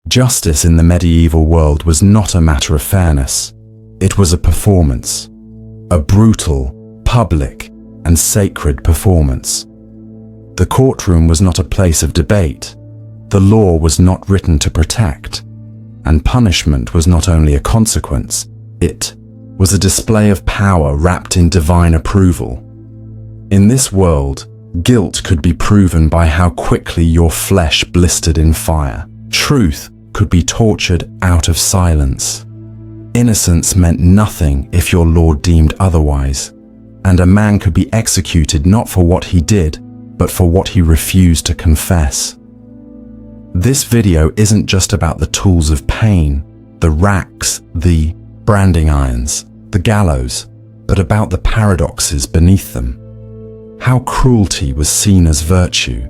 Justice in the medieval world was not a matter of fairness. It was a performance. A brutal, public, and sacred performance. The courtroom was not a place of debate. The law was not written to protect. And punishment was not only a consequence, it was a display of power wrapped in divine approval. In this world, guilt could be proven by how quickly your flesh blistered in fire. Truth could be tortured out of silence. Innocence meant nothing if your Lord deemed otherwise, and a man could be executed not for what he did, but for what he refused to confess. This video isn't just about the tools of pain, the racks, the branding irons, the gallows, but about the paradoxes beneath them. How cruelty was seen as virtue,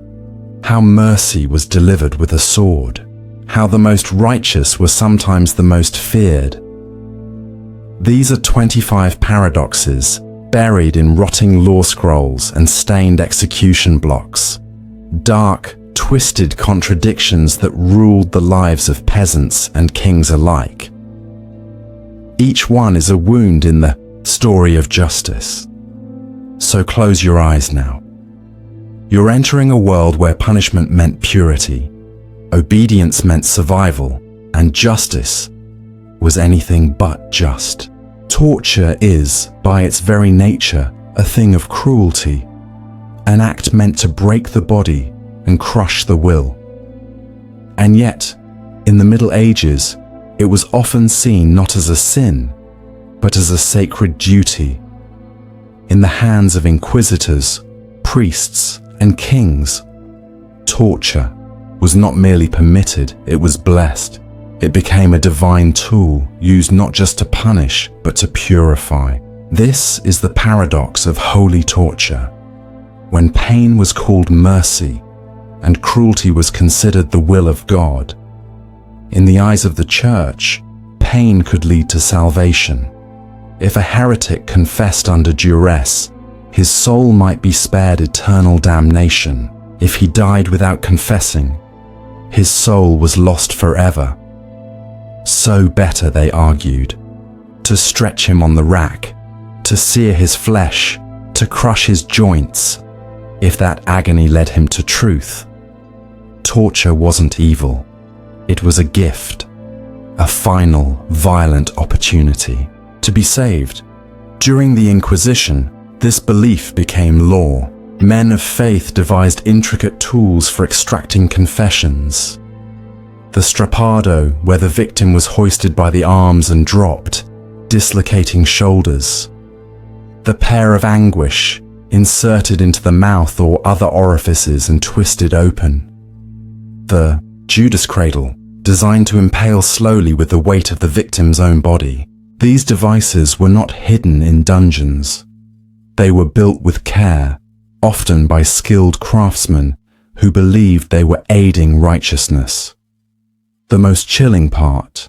how mercy was delivered with a sword, how the most righteous were sometimes the most feared. These are 25 paradoxes buried in rotting law scrolls and stained execution blocks. Dark, twisted contradictions that ruled the lives of peasants and kings alike. Each one is a wound in the story of justice. So close your eyes now. You're entering a world where punishment meant purity, obedience meant survival, and justice was anything but just. Torture is, by its very nature, a thing of cruelty, an act meant to break the body and crush the will. And yet, in the Middle Ages, it was often seen not as a sin, but as a sacred duty. In the hands of inquisitors, priests, and kings, torture was not merely permitted, it was blessed. It became a divine tool used not just to punish, but to purify. This is the paradox of holy torture. When pain was called mercy, and cruelty was considered the will of God. In the eyes of the Church, pain could lead to salvation. If a heretic confessed under duress, his soul might be spared eternal damnation. If he died without confessing, his soul was lost forever. So better, they argued, to stretch him on the rack, to sear his flesh, to crush his joints, if that agony led him to truth. Torture wasn't evil. It was a gift, a final, violent opportunity to be saved. During the Inquisition, this belief became law. Men of faith devised intricate tools for extracting confessions. The strappado, where the victim was hoisted by the arms and dropped, dislocating shoulders. The pair of anguish, inserted into the mouth or other orifices and twisted open. The Judas cradle, designed to impale slowly with the weight of the victim's own body. These devices were not hidden in dungeons. They were built with care, often by skilled craftsmen who believed they were aiding righteousness. The most chilling part,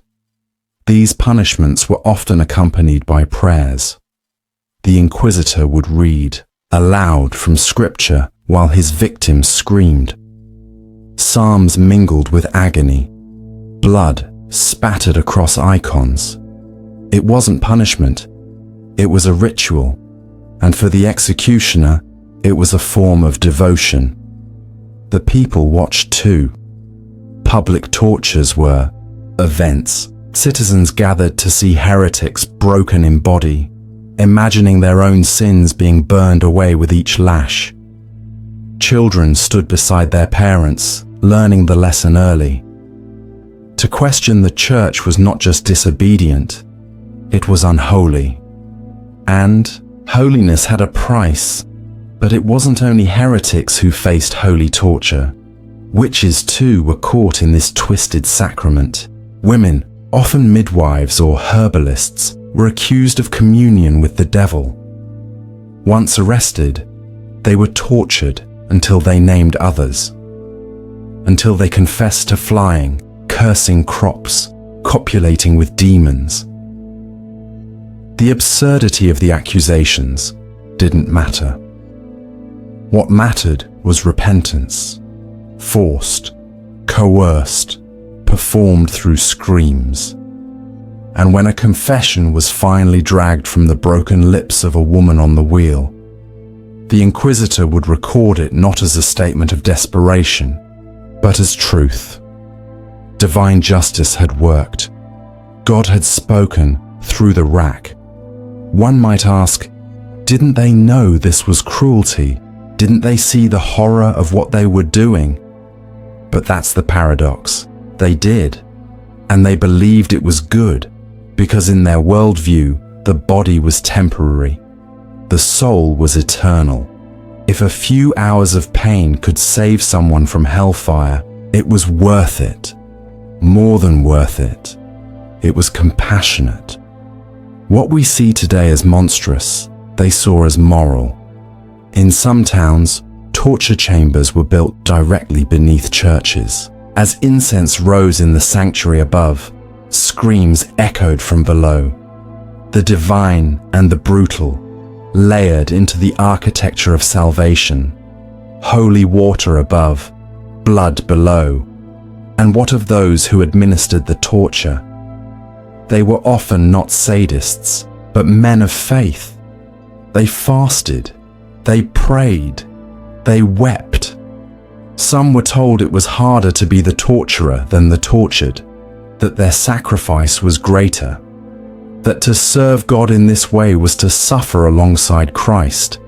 these punishments were often accompanied by prayers. The inquisitor would read aloud from scripture while his victim screamed. Psalms mingled with agony. Blood spattered across icons. It wasn't punishment. It was a ritual. And for the executioner, it was a form of devotion. The people watched too. Public tortures were events. Citizens gathered to see heretics broken in body, imagining their own sins being burned away with each lash. Children stood beside their parents, learning the lesson early. To question the Church was not just disobedient, it was unholy. And holiness had a price, but it wasn't only heretics who faced holy torture. Witches too were caught in this twisted sacrament. Women, often midwives or herbalists, were accused of communion with the devil. Once arrested, they were tortured until they named others, until they confessed to flying, cursing crops, copulating with demons. The absurdity of the accusations didn't matter. What mattered was repentance, forced, coerced, performed through screams. And when a confession was finally dragged from the broken lips of a woman on the wheel, the Inquisitor would record it not as a statement of desperation, but as truth. Divine justice had worked. God had spoken through the rack. One might ask, didn't they know this was cruelty? Didn't they see the horror of what they were doing? But that's the paradox. They did. And they believed it was good, because in their worldview, the body was temporary. The soul was eternal. If a few hours of pain could save someone from hellfire, it was worth it. More than worth it. It was compassionate. What we see today as monstrous, they saw as moral. In some towns, torture chambers were built directly beneath churches. As incense rose in the sanctuary above, screams echoed from below. The divine and the brutal layered into the architecture of salvation. Holy water above, blood below. And what of those who administered the torture? They were often not sadists, but men of faith. They fasted, they prayed, they wept. Some were told it was harder to be the torturer than the tortured, that their sacrifice was greater, that to serve God in this way was to suffer alongside Christ.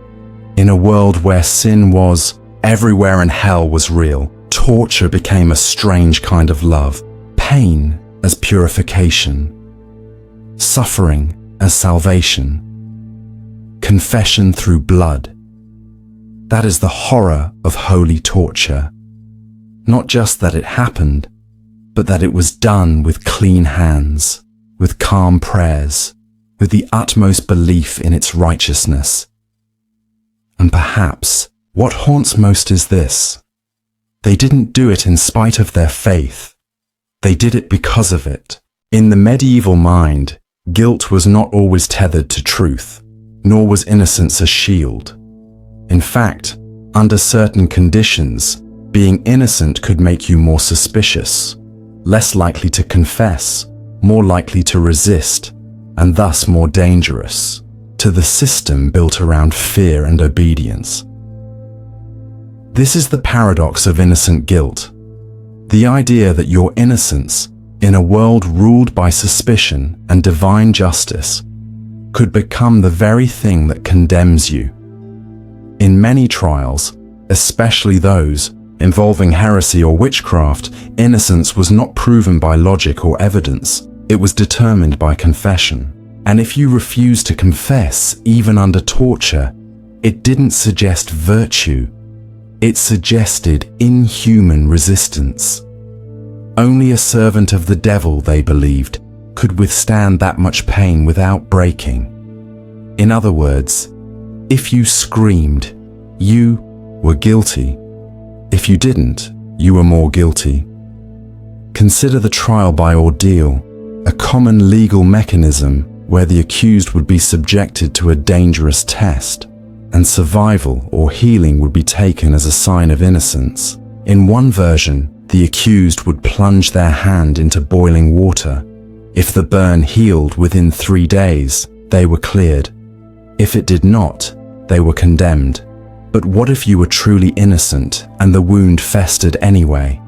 In a world where sin was everywhere and hell was real, torture became a strange kind of love, pain as purification, suffering as salvation, confession through blood. That is the horror of holy torture. Not just that it happened, but that it was done with clean hands, with calm prayers, with the utmost belief in its righteousness. And perhaps what haunts most is this: they didn't do it in spite of their faith. They did it because of it. In the medieval mind, guilt was not always tethered to truth, nor was innocence a shield. In fact, under certain conditions, being innocent could make you more suspicious, less likely to confess, more likely to resist, and thus more dangerous to the system built around fear and obedience. This is the paradox of innocent guilt. The idea that your innocence, in a world ruled by suspicion and divine justice, could become the very thing that condemns you. In many trials, especially those involving heresy or witchcraft, innocence was not proven by logic or evidence. It was determined by confession. And if you refused to confess, even under torture, it didn't suggest virtue. It suggested inhuman resistance. Only a servant of the devil, they believed, could withstand that much pain without breaking. In other words, if you screamed, you were guilty. If you didn't, you were more guilty. Consider the trial by ordeal, a common legal mechanism where the accused would be subjected to a dangerous test, and survival or healing would be taken as a sign of innocence. In one version, the accused would plunge their hand into boiling water. If the burn healed within 3 days, they were cleared. If it did not, they were condemned. But what if you were truly innocent and the wound festered anyway?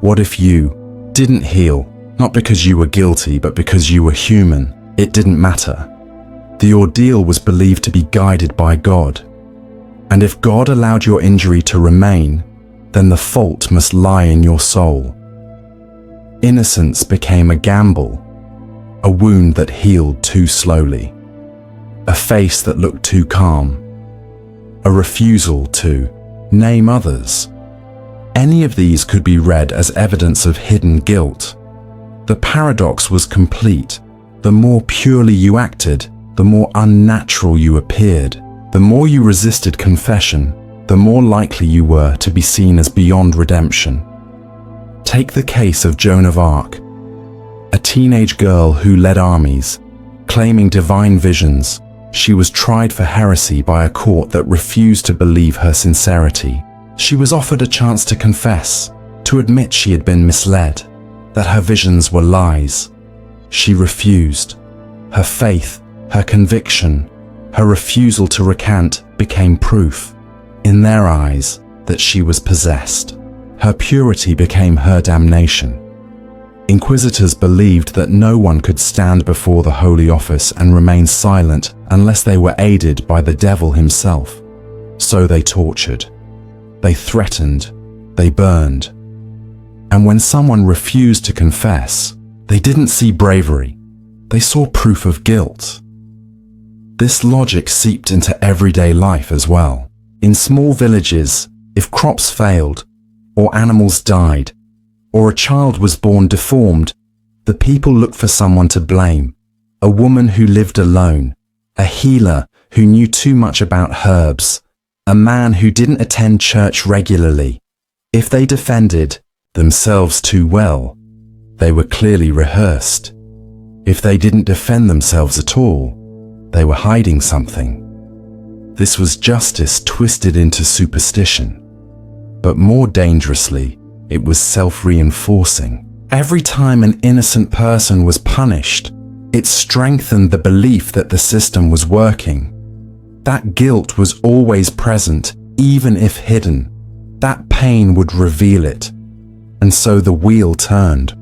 What if you didn't heal, not because you were guilty, but because you were human? It didn't matter. The ordeal was believed to be guided by God. And if God allowed your injury to remain, then the fault must lie in your soul. Innocence became a gamble, a wound that healed too slowly, a face that looked too calm, a refusal to name others. Any of these could be read as evidence of hidden guilt. The paradox was complete. The more purely you acted, the more unnatural you appeared. The more you resisted confession, the more likely you were to be seen as beyond redemption. Take the case of Joan of Arc, a teenage girl who led armies, claiming divine visions. She was tried for heresy by a court that refused to believe her sincerity. She was offered a chance to confess, to admit she had been misled, that her visions were lies. She refused. Her faith, her conviction, her refusal to recant became proof, in their eyes, that she was possessed. Her purity became her damnation. Inquisitors believed that no one could stand before the Holy Office and remain silent unless they were aided by the devil himself. So they tortured. They threatened. They burned. And when someone refused to confess, they didn't see bravery. They saw proof of guilt. This logic seeped into everyday life as well. In small villages, if crops failed, or animals died, or a child was born deformed, the people looked for someone to blame. A woman who lived alone, a healer who knew too much about herbs, a man who didn't attend church regularly. If they defended themselves too well, they were clearly rehearsed. If they didn't defend themselves at all, they were hiding something. This was justice twisted into superstition. But more dangerously, it was self-reinforcing. Every time an innocent person was punished, it strengthened the belief that the system was working. That guilt was always present, even if hidden. That pain would reveal it. And so the wheel turned.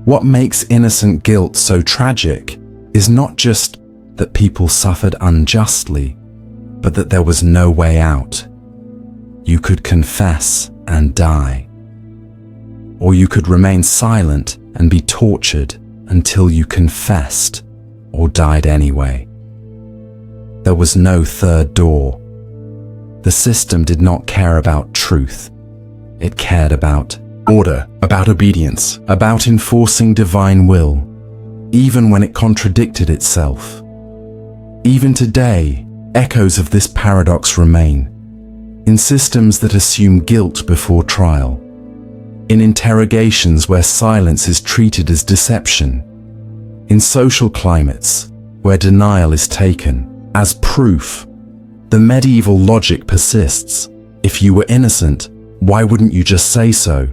What makes innocent guilt so tragic is not just that people suffered unjustly, but that there was no way out. You could confess and die. Or you could remain silent and be tortured until you confessed or died anyway. There was no third door. The system did not care about truth. It cared about order, about obedience, about enforcing divine will, even when it contradicted itself. Even today, echoes of this paradox remain, in systems that assume guilt before trial, in interrogations where silence is treated as deception, in social climates where denial is taken as proof. The medieval logic persists. If you were innocent, why wouldn't you just say so?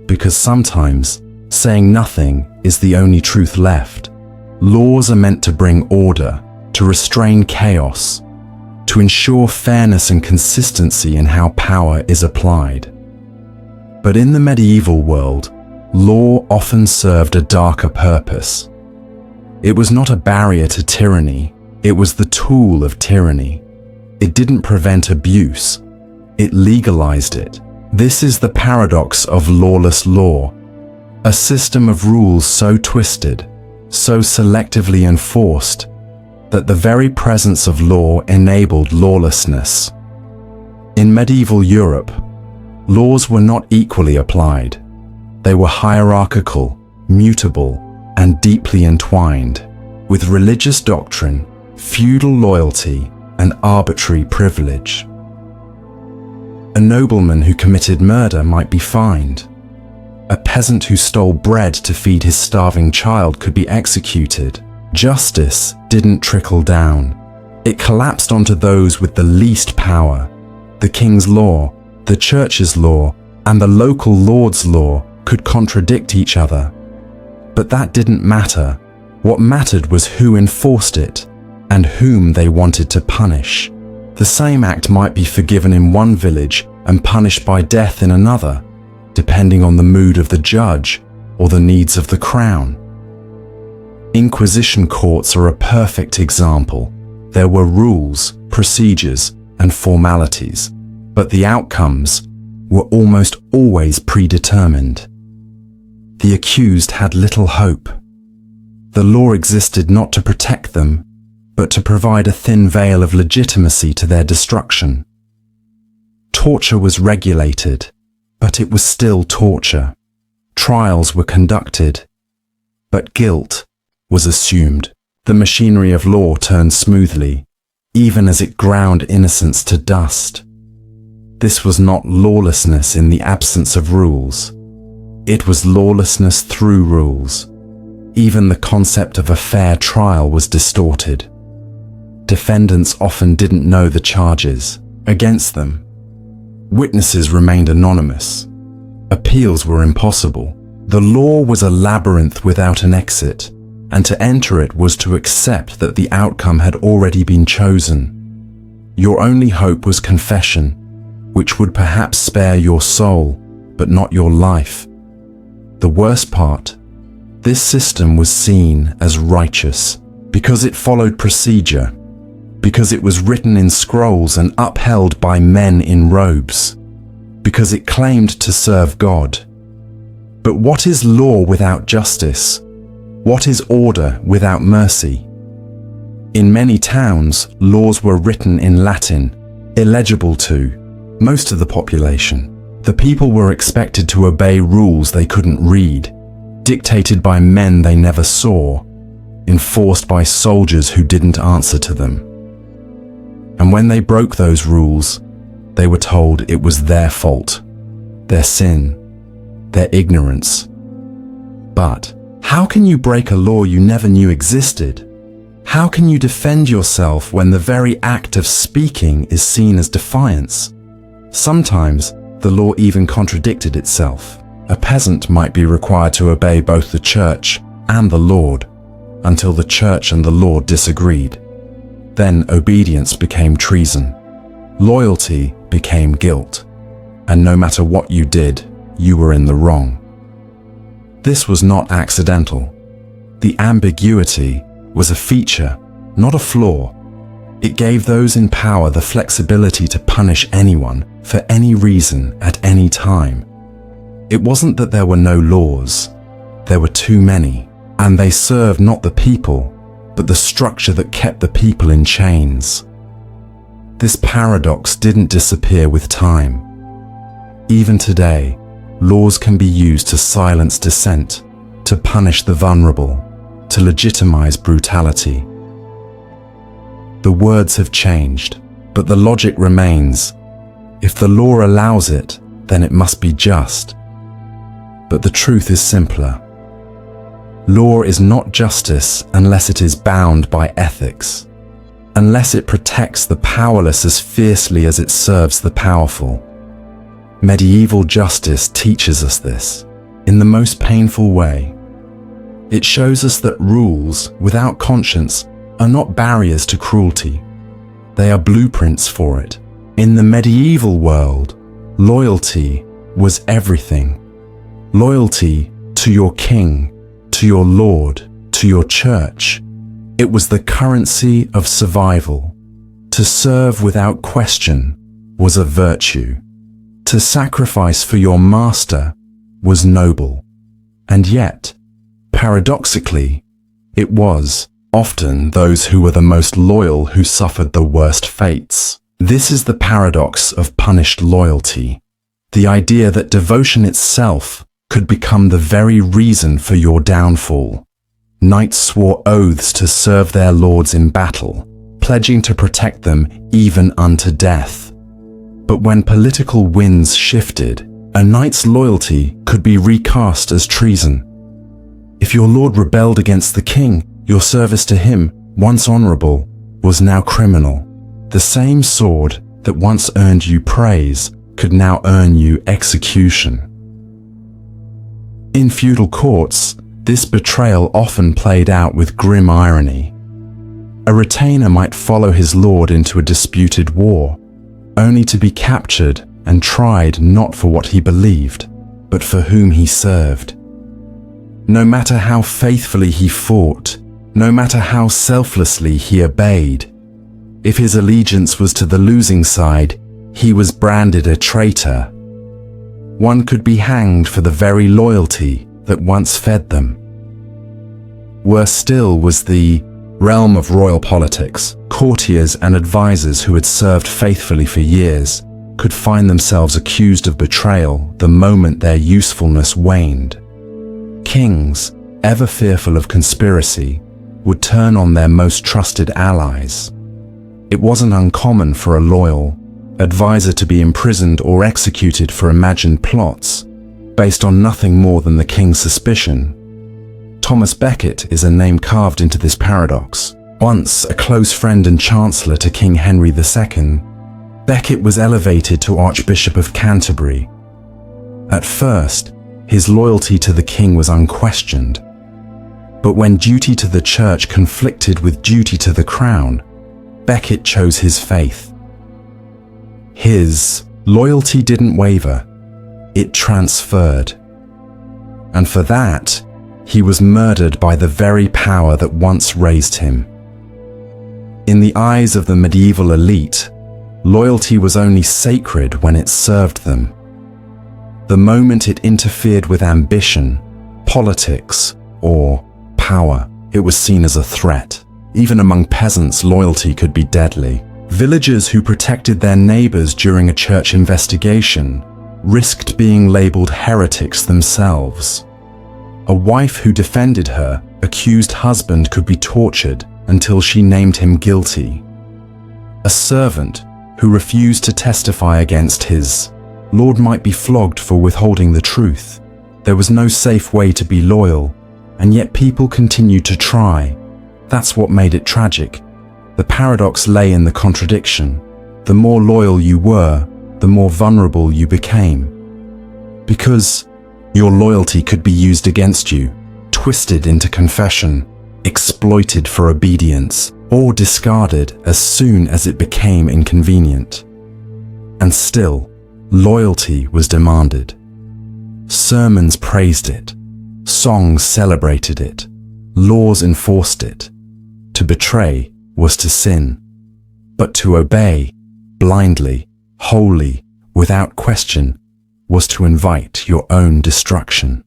Because sometimes saying nothing is the only truth left. Laws are meant to bring order, to restrain chaos, to ensure fairness and consistency in how power is applied. But in the medieval world, law often served a darker purpose. It was not a barrier to tyranny, it was the tool of tyranny. It didn't prevent abuse, it legalized it. This is the paradox of lawless law, a system of rules so twisted, so selectively enforced, that the very presence of law enabled lawlessness. In medieval Europe, laws were not equally applied. They were hierarchical, mutable, and deeply entwined, with religious doctrine, feudal loyalty, and arbitrary privilege. A nobleman who committed murder might be fined. A peasant who stole bread to feed his starving child could be executed. Justice didn't trickle down. It collapsed onto those with the least power. The king's law, the church's law, and the local lord's law could contradict each other. But that didn't matter. What mattered was who enforced it and whom they wanted to punish. The same act might be forgiven in one village and punished by death in another, depending on the mood of the judge or the needs of the crown. Inquisition courts are a perfect example. There were rules, procedures, and formalities, but the outcomes were almost always predetermined. The accused had little hope. The law existed not to protect them, but to provide a thin veil of legitimacy to their destruction. Torture was regulated, but it was still torture. Trials were conducted, but guilt was assumed. The machinery of law turned smoothly, even as it ground innocence to dust. This was not lawlessness in the absence of rules. It was lawlessness through rules. Even the concept of a fair trial was distorted. Defendants often didn't know the charges against them. Witnesses remained anonymous. Appeals were impossible. The law was a labyrinth without an exit, and to enter it was to accept that the outcome had already been chosen. Your only hope was confession, which would perhaps spare your soul, but not your life. The worst part, this system was seen as righteous because it followed procedure, because it was written in scrolls and upheld by men in robes, because it claimed to serve God. But what is law without justice? What is order without mercy? In many towns, laws were written in Latin, illegible to most of the population. The people were expected to obey rules they couldn't read, dictated by men they never saw, enforced by soldiers who didn't answer to them. And when they broke those rules, they were told it was their fault, their sin, their ignorance. But how can you break a law you never knew existed? How can you defend yourself when the very act of speaking is seen as defiance? Sometimes the law even contradicted itself. A peasant might be required to obey both the church and the Lord until the church and the Lord disagreed. Then obedience became treason. Loyalty became guilt. And no matter what you did, you were in the wrong. This was not accidental. The ambiguity was a feature, not a flaw. It gave those in power the flexibility to punish anyone for any reason at any time. It wasn't that there were no laws. There were too many, and they served not the people, but the structure that kept the people in chains. This paradox didn't disappear with time. Even today, laws can be used to silence dissent, to punish the vulnerable, to legitimize brutality. The words have changed, but the logic remains. If the law allows it, then it must be just. But the truth is simpler. Law is not justice unless it is bound by ethics, unless it protects the powerless as fiercely as it serves the powerful. Medieval justice teaches us this in the most painful way. It shows us that rules without conscience are not barriers to cruelty. They are blueprints for it. In the medieval world, loyalty was everything. Loyalty to your king, to your lord, to your church. It was the currency of survival. To serve without question was a virtue. To sacrifice for your master was noble. And yet, paradoxically, it was often those who were the most loyal who suffered the worst fates. This is the paradox of punished loyalty. The idea that devotion itself could become the very reason for your downfall. Knights swore oaths to serve their lords in battle, pledging to protect them even unto death. But when political winds shifted, a knight's loyalty could be recast as treason. If your lord rebelled against the king, your service to him, once honorable, was now criminal. The same sword that once earned you praise could now earn you execution. In feudal courts, this betrayal often played out with grim irony. A retainer might follow his lord into a disputed war, only to be captured and tried not for what he believed, but for whom he served. No matter how faithfully he fought, no matter how selflessly he obeyed, if his allegiance was to the losing side, he was branded a traitor. One could be hanged for the very loyalty that once fed them. Worse still was the realm of royal politics. Courtiers and advisors who had served faithfully for years could find themselves accused of betrayal the moment their usefulness waned. Kings, ever fearful of conspiracy, would turn on their most trusted allies. It wasn't uncommon for a loyal advisor to be imprisoned or executed for imagined plots based on nothing more than the king's suspicion. Thomas Becket is a name carved into this paradox. Once a close friend and chancellor to King Henry II, Becket was elevated to Archbishop of Canterbury. At first, His loyalty to the king was unquestioned. But when duty to the church conflicted with duty to the crown, Becket chose his faith. His loyalty didn't waver, it transferred. And for that, he was murdered by the very power that once raised him. In the eyes of the medieval elite, loyalty was only sacred when it served them. The moment it interfered with ambition, politics, or power, it was seen as a threat. Even among peasants, loyalty could be deadly. Villagers who protected their neighbors during a church investigation risked being labeled heretics themselves. A wife who defended her accused husband could be tortured until she named him guilty. A servant who refused to testify against his lord might be flogged for withholding the truth. There was no safe way to be loyal, and yet people continued to try. That's what made it tragic. The paradox lay in the contradiction. The more loyal you were, the more vulnerable you became. Because your loyalty could be used against you, twisted into confession, exploited for obedience, or discarded as soon as it became inconvenient. And still, loyalty was demanded. Sermons praised it, songs celebrated it, laws enforced it. To betray was to sin, but to obey, blindly, wholly, without question, was to invite your own destruction.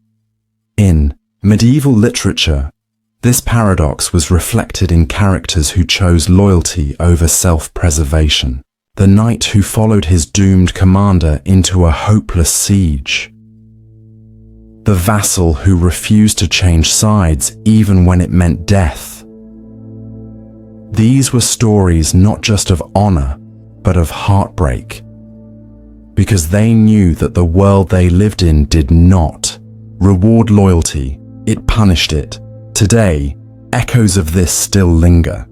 In medieval literature, this paradox was reflected in characters who chose loyalty over self-preservation. The knight who followed his doomed commander into a hopeless siege. The vassal who refused to change sides even when it meant death. These were stories not just of honor, but of heartbreak. Because they knew that the world they lived in did not reward loyalty, it punished it. Today, echoes of this still linger.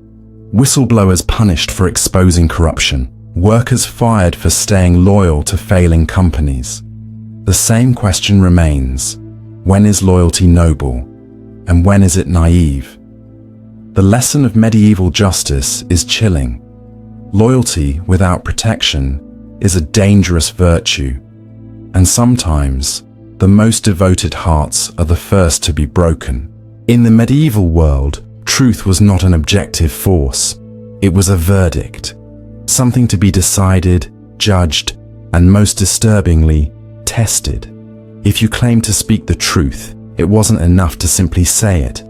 Whistleblowers punished for exposing corruption. Workers fired for staying loyal to failing companies. The same question remains: when is loyalty noble, and when is it naive? The lesson of medieval justice is chilling. Loyalty without protection is a dangerous virtue, and sometimes the most devoted hearts are the first to be broken. In the medieval world, truth was not an objective force. It was a verdict. Something to be decided, judged, and most disturbingly, tested. If you claimed to speak the truth, it wasn't enough to simply say it.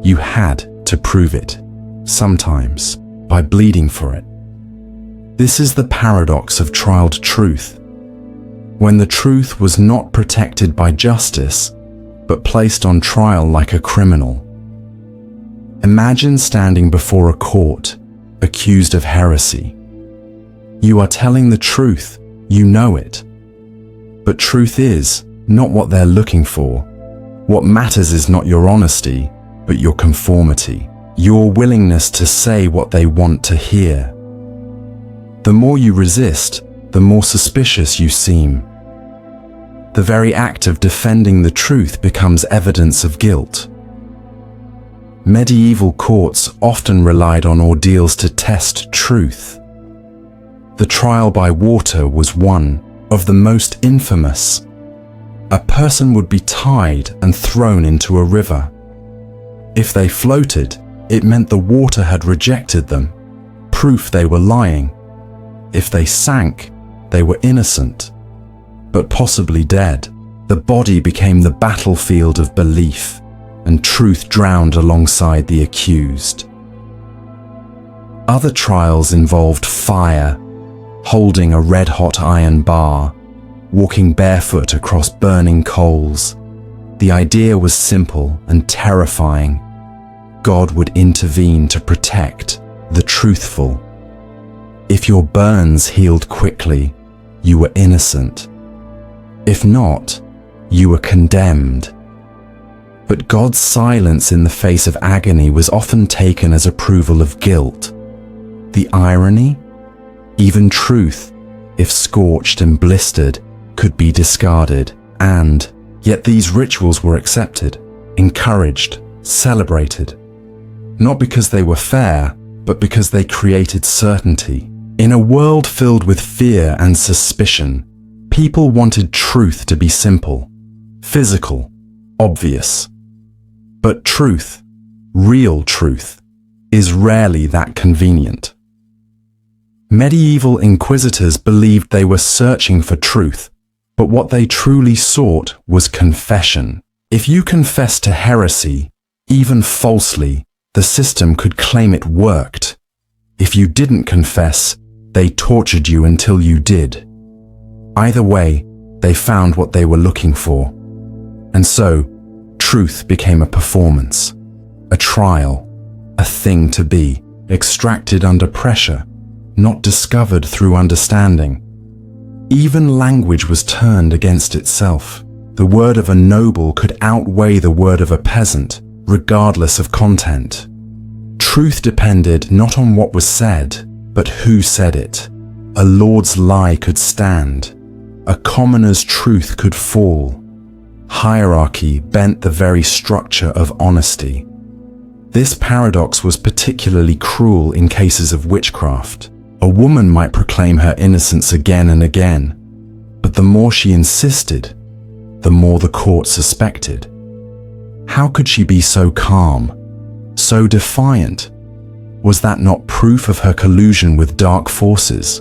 You had to prove it, sometimes by bleeding for it. This is the paradox of trialed truth. When the truth was not protected by justice, but placed on trial like a criminal. Imagine standing before a court, accused of heresy. You are telling the truth, you know it. But truth is not what they're looking for. What matters is not your honesty, but your conformity, your willingness to say what they want to hear. The more you resist, the more suspicious you seem. The very act of defending the truth becomes evidence of guilt. Medieval courts often relied on ordeals to test truth. The trial by water was one of the most infamous. A person would be tied and thrown into a river. If they floated, it meant the water had rejected them, proof they were lying. If they sank, they were innocent, but possibly dead. The body became the battlefield of belief, and truth drowned alongside the accused. Other trials involved fire, holding a red-hot iron bar, walking barefoot across burning coals. The idea was simple and terrifying. God would intervene to protect the truthful. If your burns healed quickly, you were innocent. If not, you were condemned. But God's silence in the face of agony was often taken as approval of guilt. The irony? Even truth, if scorched and blistered, could be discarded. And Yet these rituals were accepted, encouraged, celebrated. Not because they were fair, but because they created certainty. In a world filled with fear and suspicion, people wanted truth to be simple, physical, obvious. But truth, real truth, is rarely that convenient. Medieval inquisitors believed they were searching for truth, but what they truly sought was confession. If you confessed to heresy, even falsely, the system could claim it worked. If you didn't confess, they tortured you until you did. Either way, they found what they were looking for. And so, truth became a performance, a trial, a thing to be, extracted under pressure, not discovered through understanding. Even language was turned against itself. The word of a noble could outweigh the word of a peasant, regardless of content. Truth depended not on what was said, but who said it. A lord's lie could stand. A commoner's truth could fall. Hierarchy bent the very structure of honesty. This paradox was particularly cruel in cases of witchcraft. A woman might proclaim her innocence again and again, but the more she insisted, the more the court suspected. How could she be so calm, so defiant? Was that not proof of her collusion with dark forces?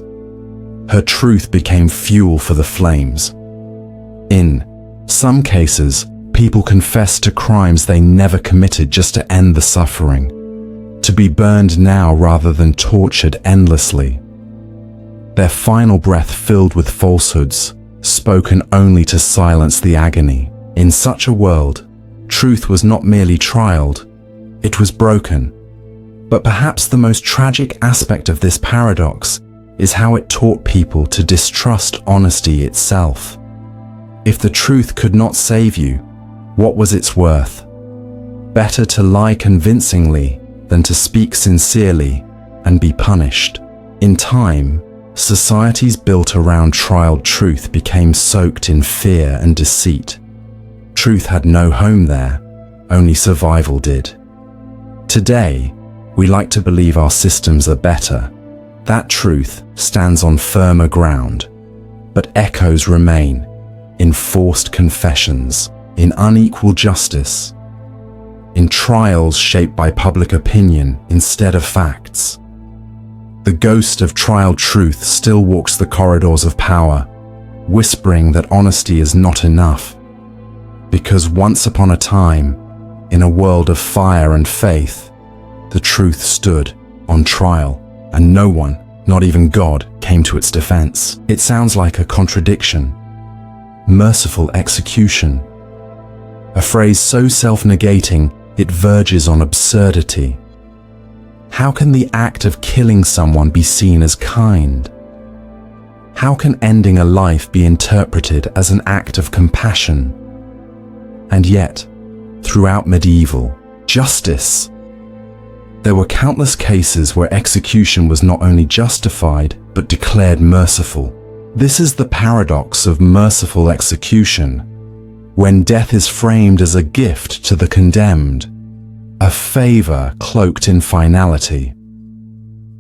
Her truth became fuel for the flames. In some cases, people confessed to crimes they never committed just to end the suffering, to be burned now rather than tortured endlessly. Their final breath filled with falsehoods, spoken only to silence the agony. In such a world, truth was not merely trialed, it was broken. But perhaps the most tragic aspect of this paradox is how it taught people to distrust honesty itself. If the truth could not save you, what was its worth? Better to lie convincingly than to speak sincerely and be punished. In time, societies built around trialed truth became soaked in fear and deceit. Truth had no home there, only survival did. Today, we like to believe our systems are better. That truth stands on firmer ground, but echoes remain in forced confessions, in unequal justice, in trials shaped by public opinion instead of facts. The ghost of trialed truth still walks the corridors of power, whispering that honesty is not enough. Because once upon a time, in a world of fire and faith, the truth stood on trial, and no one, not even God, came to its defense. It sounds like a contradiction. Merciful execution. A phrase so self-negating, it verges on absurdity. How can the act of killing someone be seen as kind? How can ending a life be interpreted as an act of compassion? And yet, throughout medieval justice, there were countless cases where execution was not only justified, but declared merciful. This is the paradox of merciful execution, when death is framed as a gift to the condemned, a favor cloaked in finality.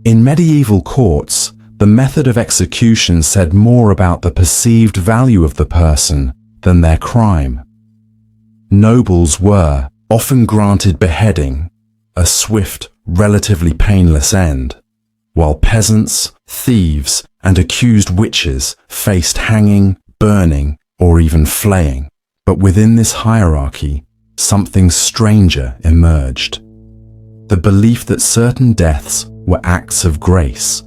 In medieval courts, the method of execution said more about the perceived value of the person than their crime. Nobles were often granted beheading, a swift, relatively painless end, while peasants, thieves, and accused witches faced hanging, burning, or even flaying. But within this hierarchy, something stranger emerged. The belief that certain deaths were acts of grace.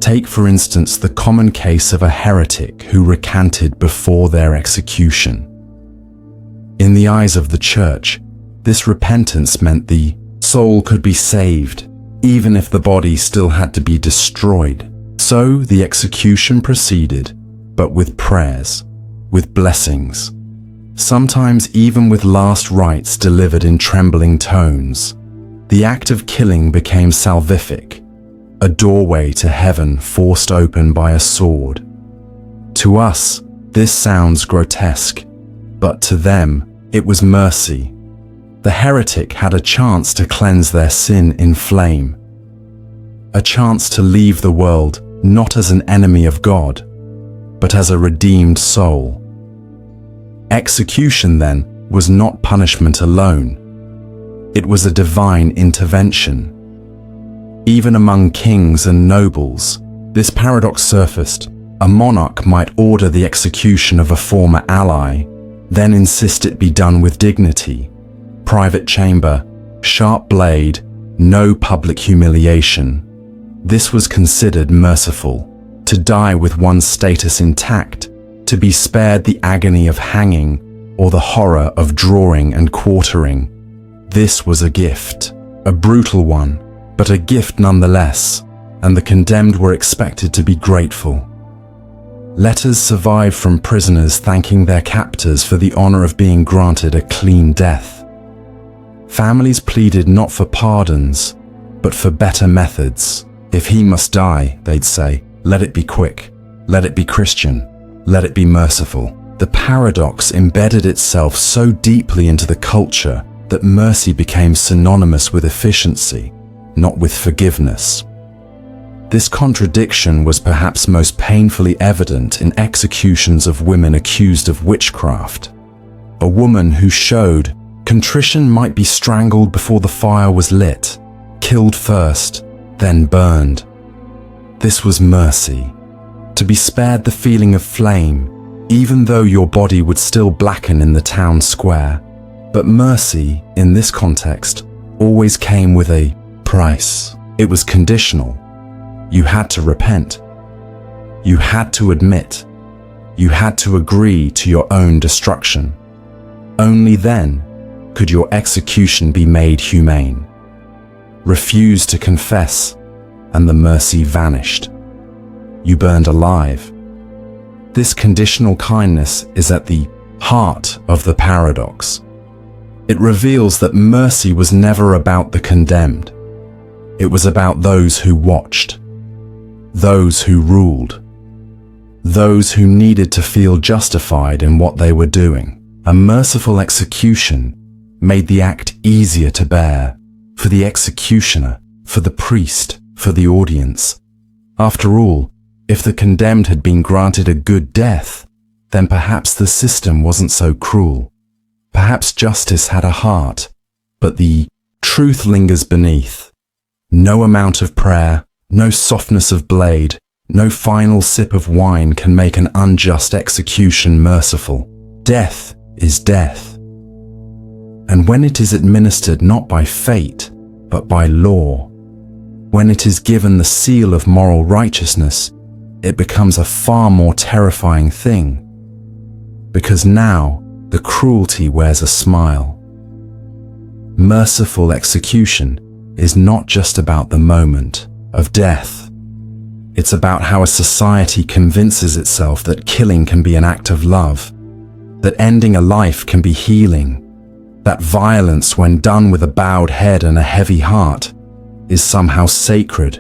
Take, for instance, the common case of a heretic who recanted before their execution. In the eyes of the Church, this repentance meant the soul could be saved, even if the body still had to be destroyed. So the execution proceeded, but with prayers, with blessings, sometimes even with last rites delivered in trembling tones. The act of killing became salvific, a doorway to heaven forced open by a sword. To us, this sounds grotesque, But to them, it was mercy. The heretic had a chance to cleanse their sin in flame. A chance to leave the world not as an enemy of God, but as a redeemed soul. Execution, then, was not punishment alone. It was a divine intervention. Even among kings and nobles, this paradox surfaced. A monarch might order the execution of a former ally, then insist it be done with dignity. Private chamber, sharp blade, no public humiliation. This was considered merciful. To die with one's status intact, to be spared the agony of hanging or the horror of drawing and quartering. This was a gift, a brutal one, but a gift nonetheless, and the condemned were expected to be grateful. Letters survived from prisoners thanking their captors for the honor of being granted a clean death. Families pleaded not for pardons, but for better methods. If he must die, they'd say, let it be quick, let it be Christian, let it be merciful. The paradox embedded itself so deeply into the culture that mercy became synonymous with efficiency, not with forgiveness. This contradiction was perhaps most painfully evident in executions of women accused of witchcraft. A woman who showed contrition might be strangled before the fire was lit, killed first, then burned. This was mercy, to be spared the feeling of flame, even though your body would still blacken in the town square. But mercy, in this context, always came with a price. It was conditional. You had to repent. You had to admit. You had to agree to your own destruction. Only then could your execution be made humane. Refuse to confess, and the mercy vanished. You burned alive. This conditional kindness is at the heart of the paradox. It reveals that mercy was never about the condemned. It was about those who watched, those who ruled, those who needed to feel justified in what they were doing. A merciful execution made the act easier to bear for the executioner, for the priest, for the audience. After all, if the condemned had been granted a good death, then perhaps the system wasn't so cruel. Perhaps justice had a heart, but the truth lingers beneath. No amount of prayer, no softness of blade, no final sip of wine can make an unjust execution merciful. Death is death. And when it is administered not by fate, but by law, when it is given the seal of moral righteousness, it becomes a far more terrifying thing. Because now, the cruelty wears a smile. Merciful execution is not just about the moment of death. It's about how a society convinces itself that killing can be an act of love, that ending a life can be healing, that violence, when done with a bowed head and a heavy heart, is somehow sacred.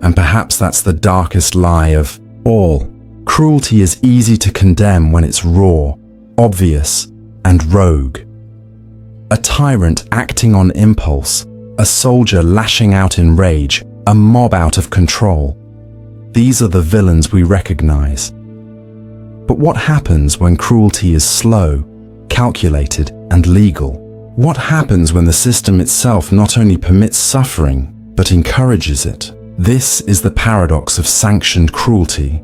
And perhaps that's the darkest lie of all. Cruelty is easy to condemn when it's raw, obvious, and rogue. A tyrant acting on impulse, a soldier lashing out in rage, a mob out of control. These are the villains we recognize. But what happens when cruelty is slow, calculated, and legal? What happens when the system itself not only permits suffering, but encourages it? This is the paradox of sanctioned cruelty,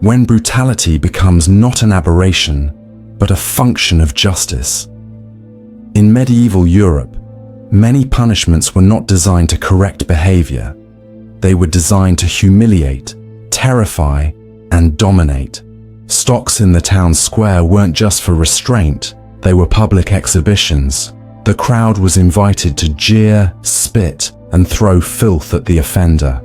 when brutality becomes not an aberration, but a function of justice. In medieval Europe, many punishments were not designed to correct behavior. They were designed to humiliate, terrify, and dominate. Stocks in the town square weren't just for restraint, they were public exhibitions. The crowd was invited to jeer, spit, and throw filth at the offender.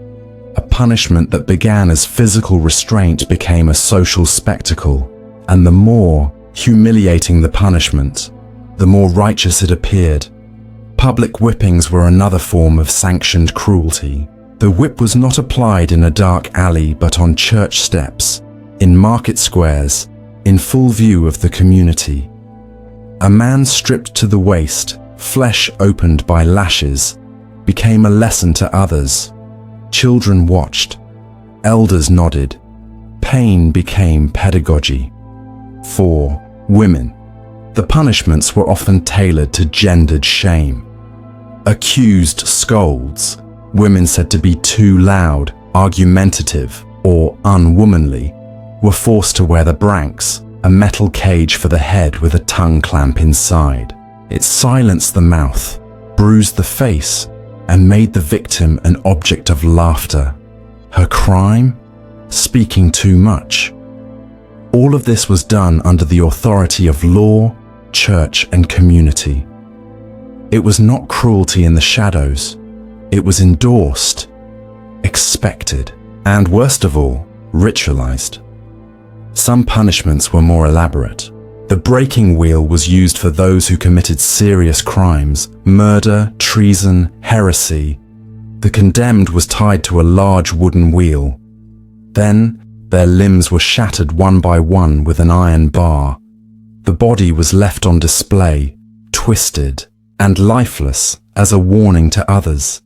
A punishment that began as physical restraint became a social spectacle, and the more humiliating the punishment, the more righteous it appeared. Public whippings were another form of sanctioned cruelty. The whip was not applied in a dark alley but on church steps, in market squares, in full view of the community. A man stripped to the waist, flesh opened by lashes, became a lesson to others. Children watched. Elders nodded. Pain became pedagogy. 4. Women. The punishments were often tailored to gendered shame. Accused scolds, women said to be too loud, argumentative, or unwomanly, were forced to wear the branks, a metal cage for the head with a tongue clamp inside. It silenced the mouth, bruised the face, and made the victim an object of laughter. Her crime? Speaking too much. All of this was done under the authority of law, church, and community. It was not cruelty in the shadows. It was endorsed, expected, and worst of all, ritualized. Some punishments were more elaborate. The breaking wheel was used for those who committed serious crimes, murder, treason, heresy. The condemned was tied to a large wooden wheel. Then, their limbs were shattered one by one with an iron bar. The body was left on display, twisted, and lifeless as a warning to others.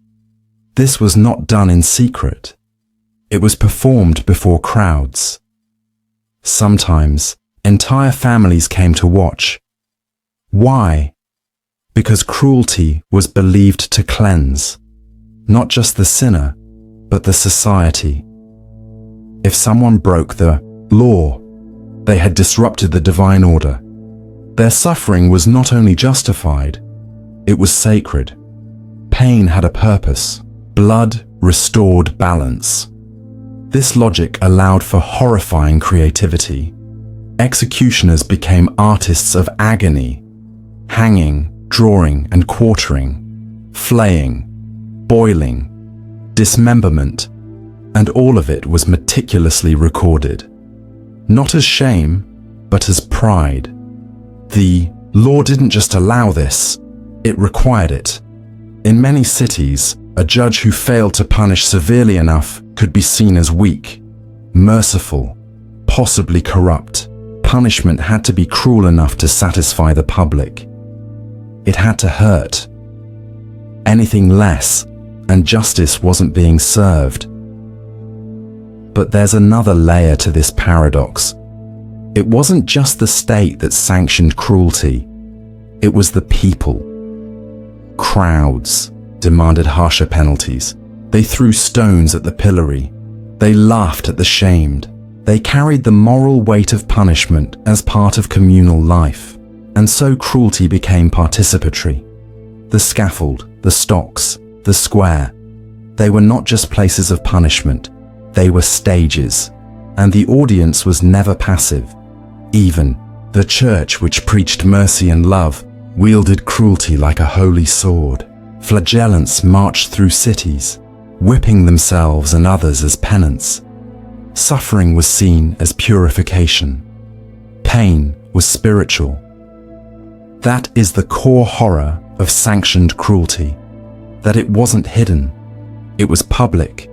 This was not done in secret. It was performed before crowds. Sometimes, entire families came to watch. Why? Because cruelty was believed to cleanse, not just the sinner, but the society. If someone broke the law, they had disrupted the divine order. Their suffering was not only justified, it was sacred. Pain had a purpose. Blood restored balance. This logic allowed for horrifying creativity. Executioners became artists of agony, hanging, drawing, and quartering, flaying, boiling, dismemberment, and all of it was meticulously recorded. Not as shame, but as pride. The law didn't just allow this, it required it. In many cities, a judge who failed to punish severely enough could be seen as weak, merciful, possibly corrupt. Punishment had to be cruel enough to satisfy the public. It had to hurt. Anything less, and justice wasn't being served. But there's another layer to this paradox. It wasn't just the state that sanctioned cruelty. It was the people. Crowds demanded harsher penalties. They threw stones at the pillory. They laughed at the shamed. They carried the moral weight of punishment as part of communal life. And so cruelty became participatory. The scaffold, the stocks, the square. They were not just places of punishment. They were stages. And the audience was never passive. Even the church, which preached mercy and love, wielded cruelty like a holy sword. Flagellants marched through cities, whipping themselves and others as penance. Suffering was seen as purification. Pain was spiritual. That is the core horror of sanctioned cruelty, that it wasn't hidden. It was public,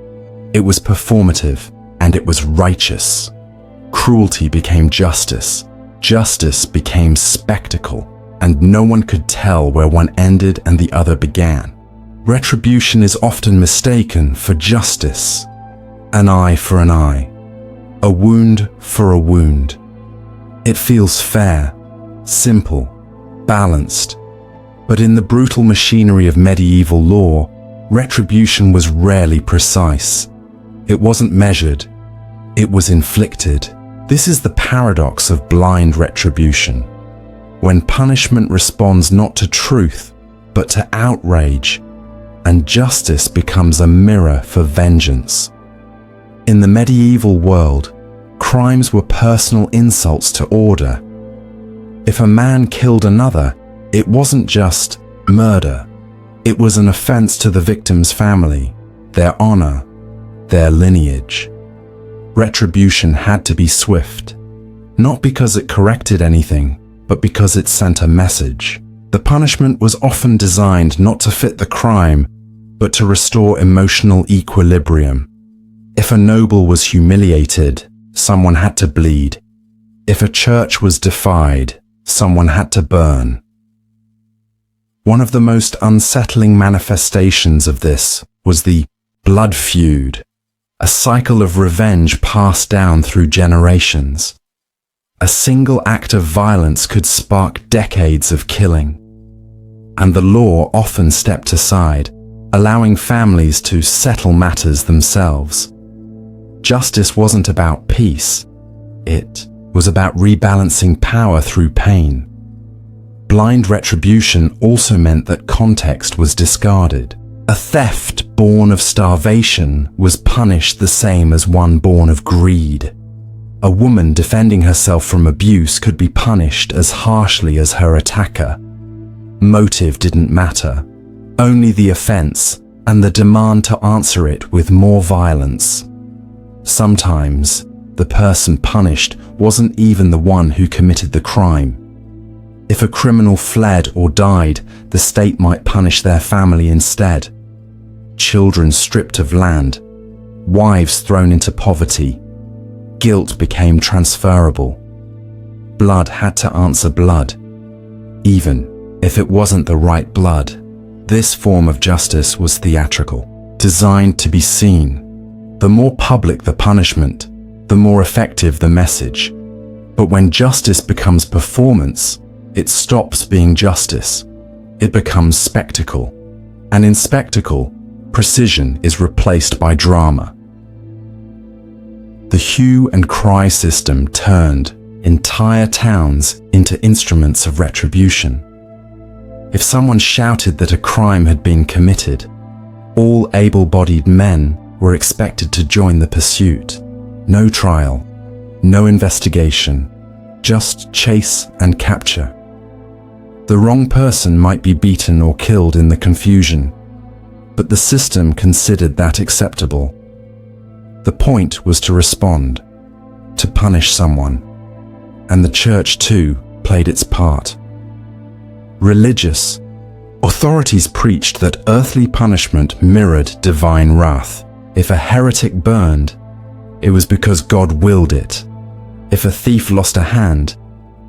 it was performative, and it was righteous. Cruelty became justice. Justice became spectacle, and no one could tell where one ended and the other began. Retribution is often mistaken for justice. An eye for an eye. A wound for a wound. It feels fair, simple, balanced. But in the brutal machinery of medieval law, retribution was rarely precise. It wasn't measured. It was inflicted. This is the paradox of blind retribution. When punishment responds not to truth, but to outrage, and justice becomes a mirror for vengeance. In the medieval world, crimes were personal insults to order. If a man killed another, it wasn't just murder. It was an offense to the victim's family, their honor, their lineage. Retribution had to be swift, not because it corrected anything, but because it sent a message. The punishment was often designed not to fit the crime, but to restore emotional equilibrium. If a noble was humiliated, someone had to bleed. If a church was defied, someone had to burn. One of the most unsettling manifestations of this was the blood feud, a cycle of revenge passed down through generations. A single act of violence could spark decades of killing, and the law often stepped aside, allowing families to settle matters themselves. Justice wasn't about peace, it was about rebalancing power through pain. Blind retribution also meant that context was discarded. A theft born of starvation was punished the same as one born of greed. A woman defending herself from abuse could be punished as harshly as her attacker. Motive didn't matter, only the offense and the demand to answer it with more violence. Sometimes, the person punished wasn't even the one who committed the crime. If a criminal fled or died, the state might punish their family instead. Children stripped of land, wives thrown into poverty. Guilt became transferable. Blood had to answer blood, even if it wasn't the right blood. This form of justice was theatrical, designed to be seen. The more public the punishment, the more effective the message. But when justice becomes performance, it stops being justice. It becomes spectacle. And in spectacle, precision is replaced by drama. The hue and cry system turned entire towns into instruments of retribution. If someone shouted that a crime had been committed, all able-bodied men were expected to join the pursuit. No trial, no investigation, just chase and capture. The wrong person might be beaten or killed in the confusion, but the system considered that acceptable. The point was to respond, to punish someone, and the church too played its part. Religious authorities preached that earthly punishment mirrored divine wrath. If a heretic burned, it was because God willed it. If a thief lost a hand,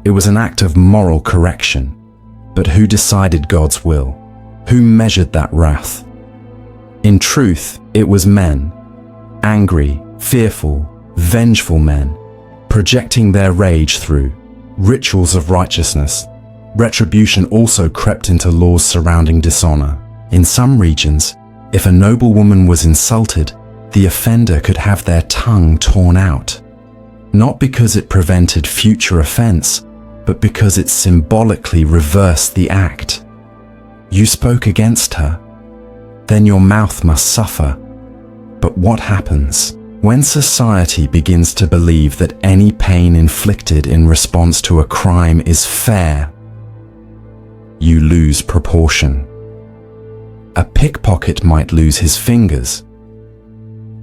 it was an act of moral correction. But who decided God's will? Who measured that wrath? In truth, it was men. Angry, fearful, vengeful men, projecting their rage through rituals of righteousness. Retribution also crept into laws surrounding dishonor. In some regions, if a noblewoman was insulted, the offender could have their tongue torn out. Not because it prevented future offense, but because it symbolically reversed the act. You spoke against her, then your mouth must suffer. But what happens when society begins to believe that any pain inflicted in response to a crime is fair? You lose proportion. A pickpocket might lose his fingers.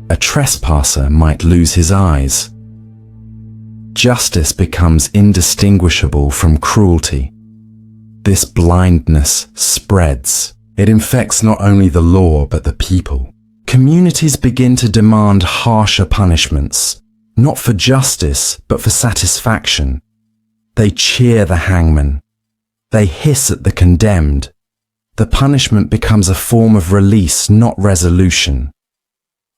A trespasser might lose his eyes. Justice becomes indistinguishable from cruelty. This blindness spreads. It infects not only the law but the people. Communities begin to demand harsher punishments, not for justice but for satisfaction. They cheer the hangman. They hiss at the condemned. The punishment becomes a form of release, not resolution.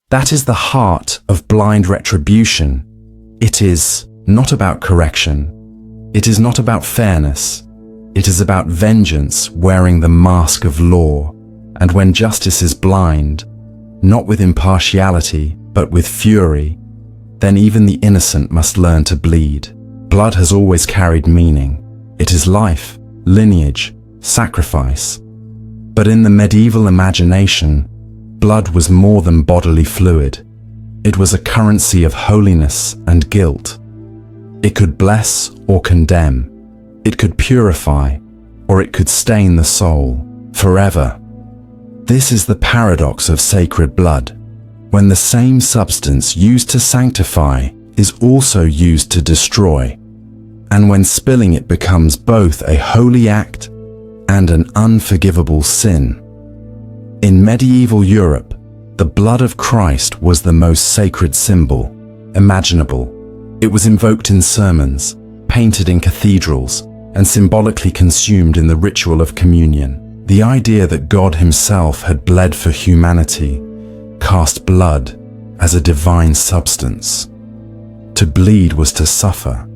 That is the heart of blind retribution. It is not about correction. It is not about fairness. It is about vengeance wearing the mask of law. And when justice is blind, not with impartiality, but with fury, then even the innocent must learn to bleed. Blood has always carried meaning. It is life, lineage, sacrifice. But in the medieval imagination, blood was more than bodily fluid. It was a currency of holiness and guilt. It could bless or condemn. It could purify, or it could stain the soul forever. This is the paradox of sacred blood, when the same substance used to sanctify is also used to destroy, and when spilling it becomes both a holy act and an unforgivable sin. In medieval Europe, the blood of Christ was the most sacred symbol imaginable. It was invoked in sermons, painted in cathedrals, and symbolically consumed in the ritual of communion. The idea that God himself had bled for humanity cast blood as a divine substance. To bleed was to suffer,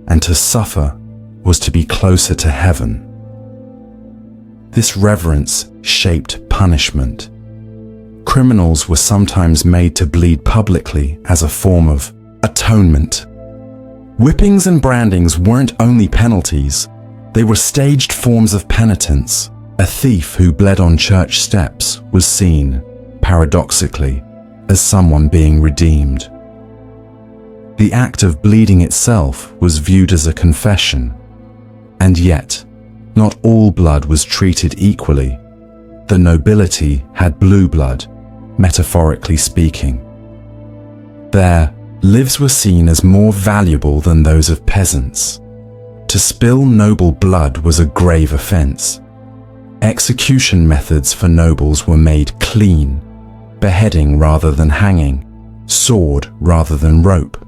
and to suffer was to be closer to heaven. This reverence shaped punishment. Criminals were sometimes made to bleed publicly as a form of atonement. Whippings and brandings weren't only penalties, they were staged forms of penitence. A thief who bled on church steps was seen, paradoxically, as someone being redeemed. The act of bleeding itself was viewed as a confession, and yet, not all blood was treated equally. The nobility had blue blood, metaphorically speaking. Their lives were seen as more valuable than those of peasants. To spill noble blood was a grave offense. Execution methods for nobles were made clean, beheading rather than hanging, sword rather than rope,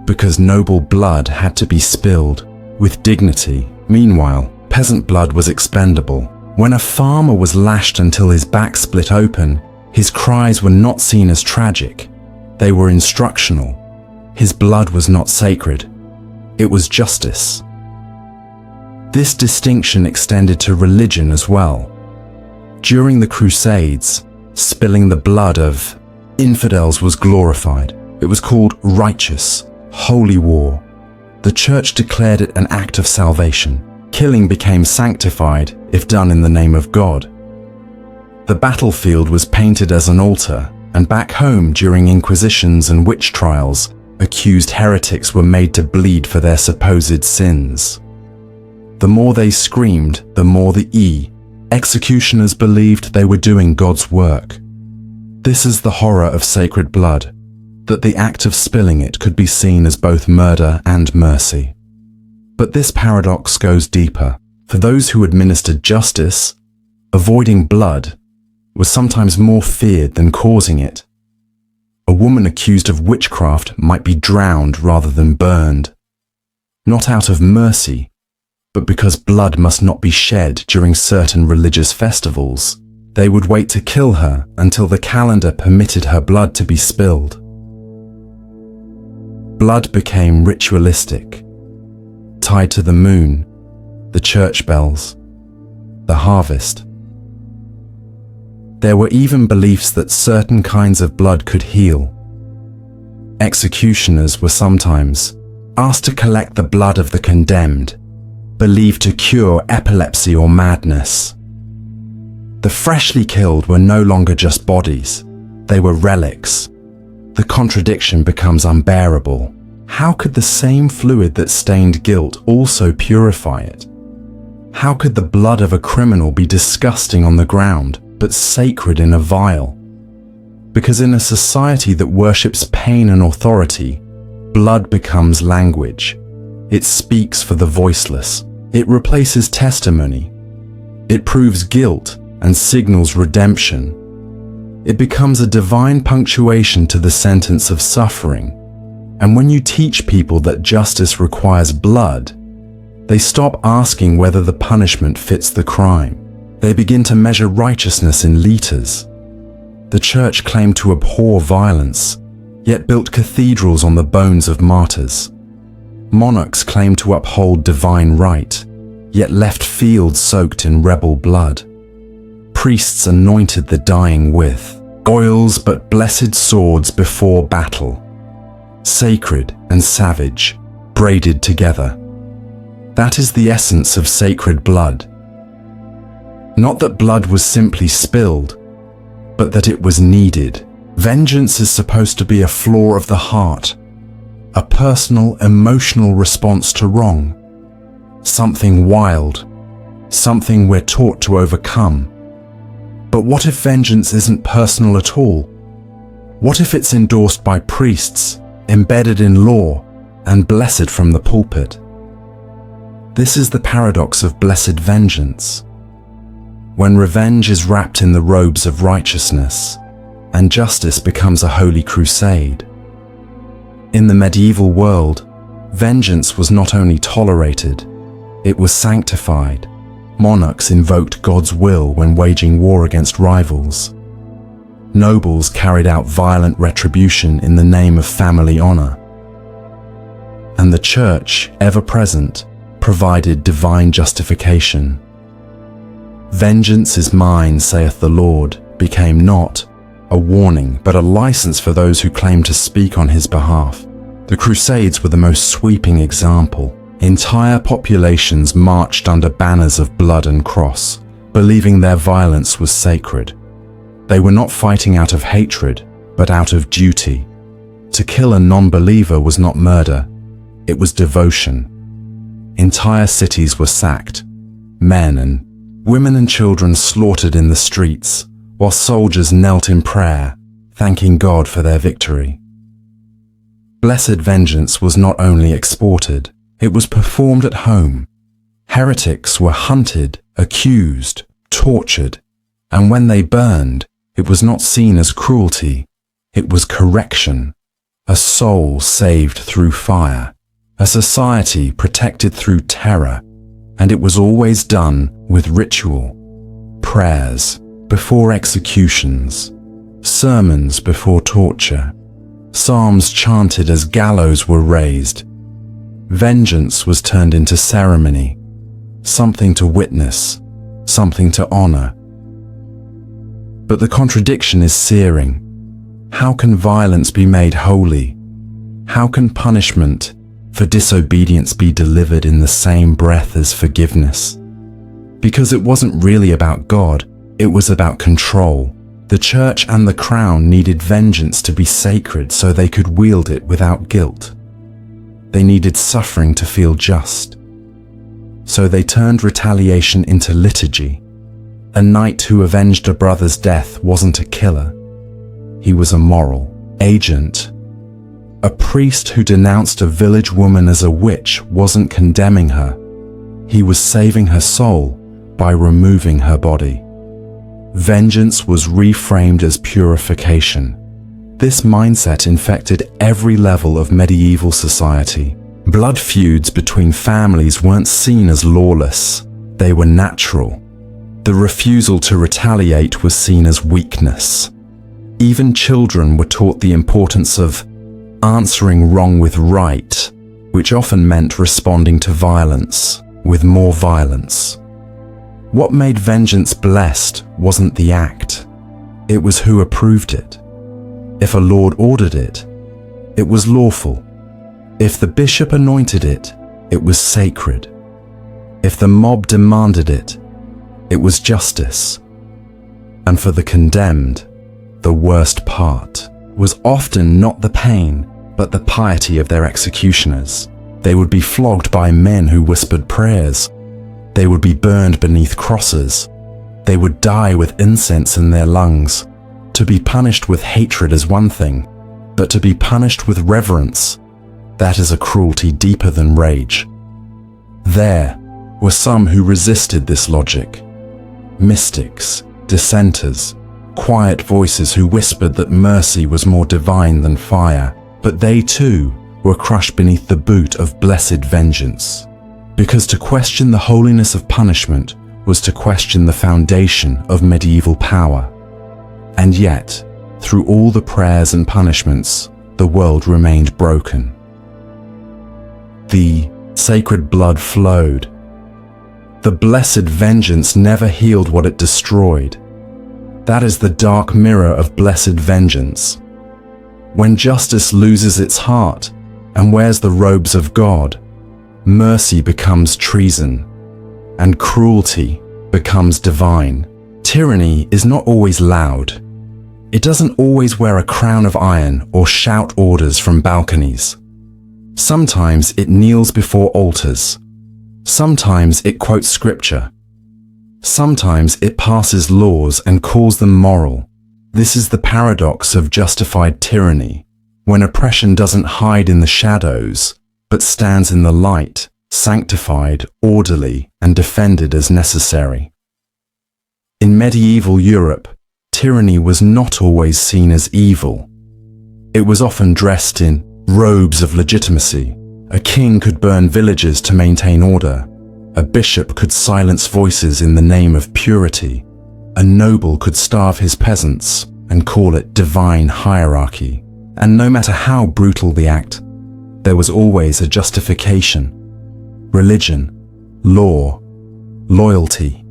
because noble blood had to be spilled with dignity. Meanwhile, peasant blood was expendable. When a farmer was lashed until his back split open, his cries were not seen as tragic. They were instructional. His blood was not sacred. It was justice. This distinction extended to religion as well. During the Crusades, spilling the blood of infidels was glorified. It was called righteous, holy war. The church declared it an act of salvation. Killing became sanctified if done in the name of God. The battlefield was painted as an altar, and back home during inquisitions and witch trials, accused heretics were made to bleed for their supposed sins. The more they screamed, the more the executioners believed they were doing God's work. This is the horror of sacred blood, that the act of spilling it could be seen as both murder and mercy. But this paradox goes deeper. For those who administered justice, avoiding blood was sometimes more feared than causing it. A woman accused of witchcraft might be drowned rather than burned, not out of mercy, but because blood must not be shed during certain religious festivals. They would wait to kill her until the calendar permitted her blood to be spilled. Blood became ritualistic, tied to the moon, the church bells, the harvest. There were even beliefs that certain kinds of blood could heal. Executioners were sometimes asked to collect the blood of the condemned, believed to cure epilepsy or madness. The freshly killed were no longer just bodies, they were relics. The contradiction becomes unbearable. How could the same fluid that stained guilt also purify it? How could the blood of a criminal be disgusting on the ground, but sacred in a vial? Because in a society that worships pain and authority, blood becomes language. It speaks for the voiceless. It replaces testimony. It proves guilt and signals redemption. It becomes a divine punctuation to the sentence of suffering. And when you teach people that justice requires blood, they stop asking whether the punishment fits the crime. They begin to measure righteousness in liters. The church claimed to abhor violence, yet built cathedrals on the bones of martyrs. Monarchs claimed to uphold divine right, yet left fields soaked in rebel blood. Priests anointed the dying with oils but blessed swords before battle. Sacred and savage, braided together. That is the essence of sacred blood. Not that blood was simply spilled, but that it was needed. Vengeance is supposed to be a flaw of the heart, a personal, emotional response to wrong. Something wild, something we're taught to overcome. But what if vengeance isn't personal at all? What if it's endorsed by priests, embedded in law, and blessed from the pulpit? This is the paradox of blessed vengeance. When revenge is wrapped in the robes of righteousness, and justice becomes a holy crusade. In the medieval world, vengeance was not only tolerated, It was sanctified. Monarchs invoked God's will when waging war against rivals. Nobles carried out violent retribution in the name of family honor. And the church, ever present, provided divine justification. Vengeance is mine, saith the Lord, became not a warning, but a license for those who claim to speak on his behalf. The Crusades were the most sweeping example. Entire populations marched under banners of blood and cross, believing their violence was sacred. They were not fighting out of hatred, but out of duty. To kill a non-believer was not murder, it was devotion. Entire cities were sacked, men and women and children slaughtered in the streets, while soldiers knelt in prayer, thanking God for their victory. Blessed vengeance was not only exported, it was performed at home. Heretics were hunted, accused, tortured, and when they burned, it was not seen as cruelty, it was correction, a soul saved through fire, a society protected through terror, and it was always done with ritual, prayers before executions, sermons before torture, psalms chanted as gallows were raised. Vengeance was turned into ceremony, something to witness, something to honor. But the contradiction is searing. How can violence be made holy? How can punishment for disobedience be delivered in the same breath as forgiveness? Because it wasn't really about God, it was about control. The church and the crown needed vengeance to be sacred so they could wield it without guilt. They needed suffering to feel just. So they turned retaliation into liturgy. A knight who avenged a brother's death wasn't a killer. He was a moral agent. A priest who denounced a village woman as a witch wasn't condemning her. He was saving her soul by removing her body. Vengeance was reframed as purification. This mindset infected every level of medieval society. Blood feuds between families weren't seen as lawless. They were natural. The refusal to retaliate was seen as weakness. Even children were taught the importance of answering wrong with right, which often meant responding to violence with more violence. What made vengeance blessed wasn't the act, it was who approved it. If a lord ordered it, it was lawful. If the bishop anointed it, it was sacred. If the mob demanded it, it was justice. And for the condemned, the worst part was often not the pain, but the piety of their executioners. They would be flogged by men who whispered prayers. They would be burned beneath crosses. They would die with incense in their lungs. To be punished with hatred is one thing, but to be punished with reverence, that is a cruelty deeper than rage. There were some who resisted this logic. Mystics, dissenters, quiet voices who whispered that mercy was more divine than fire, but they too were crushed beneath the boot of blessed vengeance. Because to question the holiness of punishment was to question the foundation of medieval power. And yet, through all the prayers and punishments, the world remained broken. The sacred blood flowed. The blessed vengeance never healed what it destroyed. That is the dark mirror of blessed vengeance. When justice loses its heart and wears the robes of God, mercy becomes treason, and cruelty becomes divine. Tyranny is not always loud. It doesn't always wear a crown of iron or shout orders from balconies. Sometimes it kneels before altars. Sometimes it quotes scripture. Sometimes it passes laws and calls them moral. This is the paradox of justified tyranny, when oppression doesn't hide in the shadows, but stands in the light, sanctified, orderly, and defended as necessary. In medieval Europe, tyranny was not always seen as evil. It was often dressed in robes of legitimacy. A king could burn villages to maintain order. A bishop could silence voices in the name of purity. A noble could starve his peasants and call it divine hierarchy. And no matter how brutal the act, there was always a justification. Religion, law, loyalty,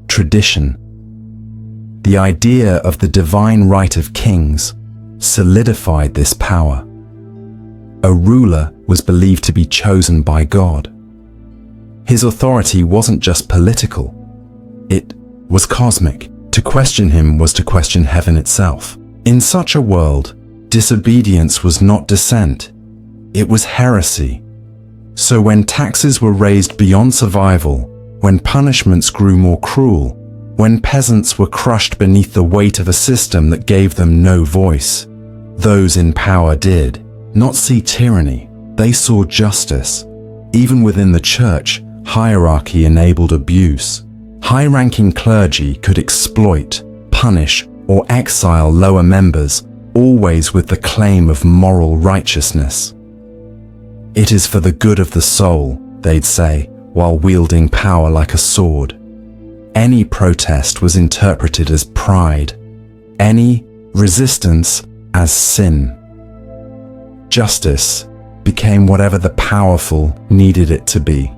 tradition. The idea of the divine right of kings solidified this power. A ruler was believed to be chosen by God. His authority wasn't just political, it was cosmic. To question him was to question heaven itself. In such a world, disobedience was not dissent, it was heresy. So when taxes were raised beyond survival, when punishments grew more cruel, when peasants were crushed beneath the weight of a system that gave them no voice, those in power did not see tyranny, they saw justice. Even within the church, hierarchy enabled abuse. High-ranking clergy could exploit, punish, or exile lower members, always with the claim of moral righteousness. It is for the good of the soul, they'd say, while wielding power like a sword. Any protest was interpreted as pride, any resistance as sin. Justice became whatever the powerful needed it to be.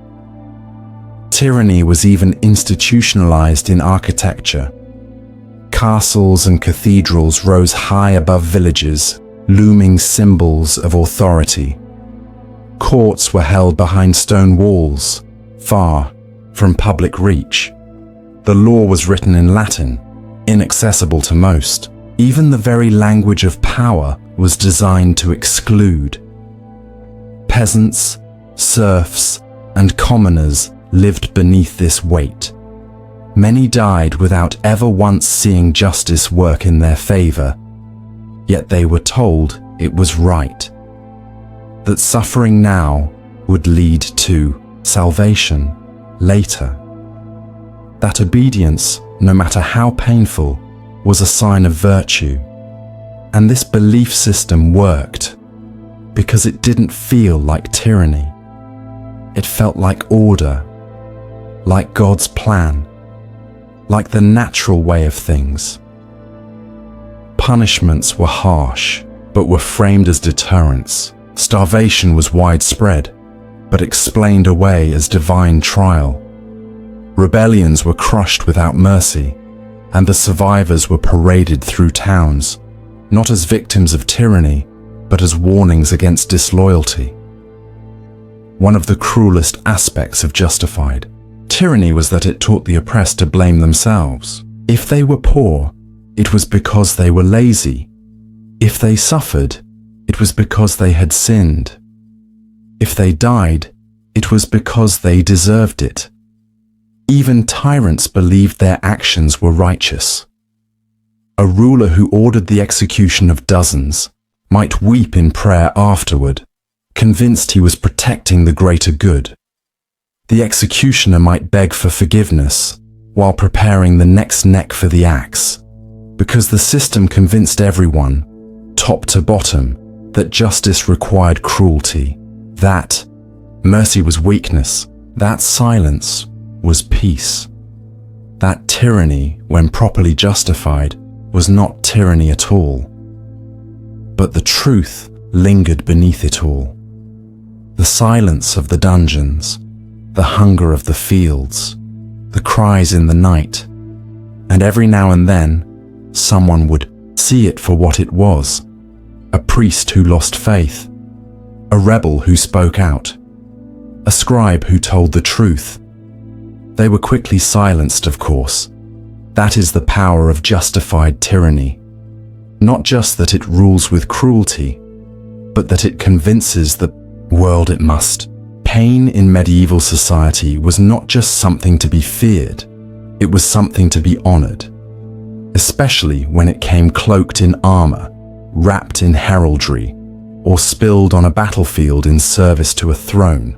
Tyranny was even institutionalized in architecture. Castles and cathedrals rose high above villages, looming symbols of authority. Courts were held behind stone walls, far from public reach. The law was written in Latin, inaccessible to most. Even the very language of power was designed to exclude. Peasants, serfs, and commoners lived beneath this weight. Many died without ever once seeing justice work in their favor, yet they were told it was right, that suffering now would lead to salvation later, that obedience, no matter how painful, was a sign of virtue. And this belief system worked because it didn't feel like tyranny. It felt like order, like God's plan, like the natural way of things. Punishments were harsh, but were framed as deterrents. Starvation was widespread, but explained away as divine trial. Rebellions were crushed without mercy, and the survivors were paraded through towns, not as victims of tyranny, but as warnings against disloyalty. One of the cruelest aspects of Justified tyranny was that it taught the oppressed to blame themselves. If they were poor, it was because they were lazy. If they suffered, it was because they had sinned. If they died, it was because they deserved it. Even tyrants believed their actions were righteous. A ruler who ordered the execution of dozens might weep in prayer afterward, convinced he was protecting the greater good. The executioner might beg for forgiveness while preparing the next neck for the axe, because the system convinced everyone, top to bottom, that justice required cruelty, that mercy was weakness, that silence was peace, that tyranny, when properly justified, was not tyranny at all. But the truth lingered beneath it all. The silence of the dungeons, the hunger of the fields, the cries in the night, and every now and then, someone would see it for what it was, a priest who lost faith, a rebel who spoke out, a scribe who told the truth. They were quickly silenced, of course. That is the power of justified tyranny. Not just that it rules with cruelty, but that it convinces the world it must. Pain in medieval society was not just something to be feared, it was something to be honored, especially when it came cloaked in armor, wrapped in heraldry, or spilled on a battlefield in service to a throne.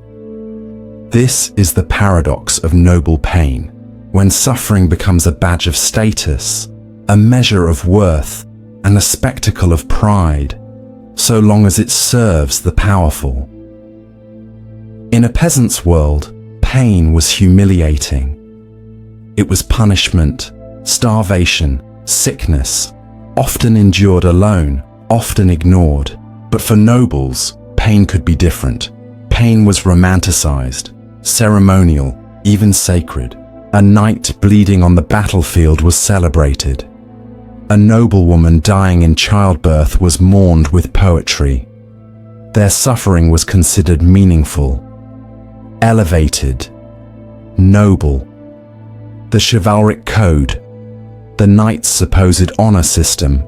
This is the paradox of noble pain, when suffering becomes a badge of status, a measure of worth, and a spectacle of pride, so long as it serves the powerful. In a peasant's world, pain was humiliating. It was punishment, starvation, sickness, often endured alone, often ignored. But for nobles, pain could be different. Pain was romanticized, ceremonial, even sacred. A knight bleeding on the battlefield was celebrated. A noblewoman dying in childbirth was mourned with poetry. Their suffering was considered meaningful, elevated, noble. The chivalric code, the knight's supposed honor system,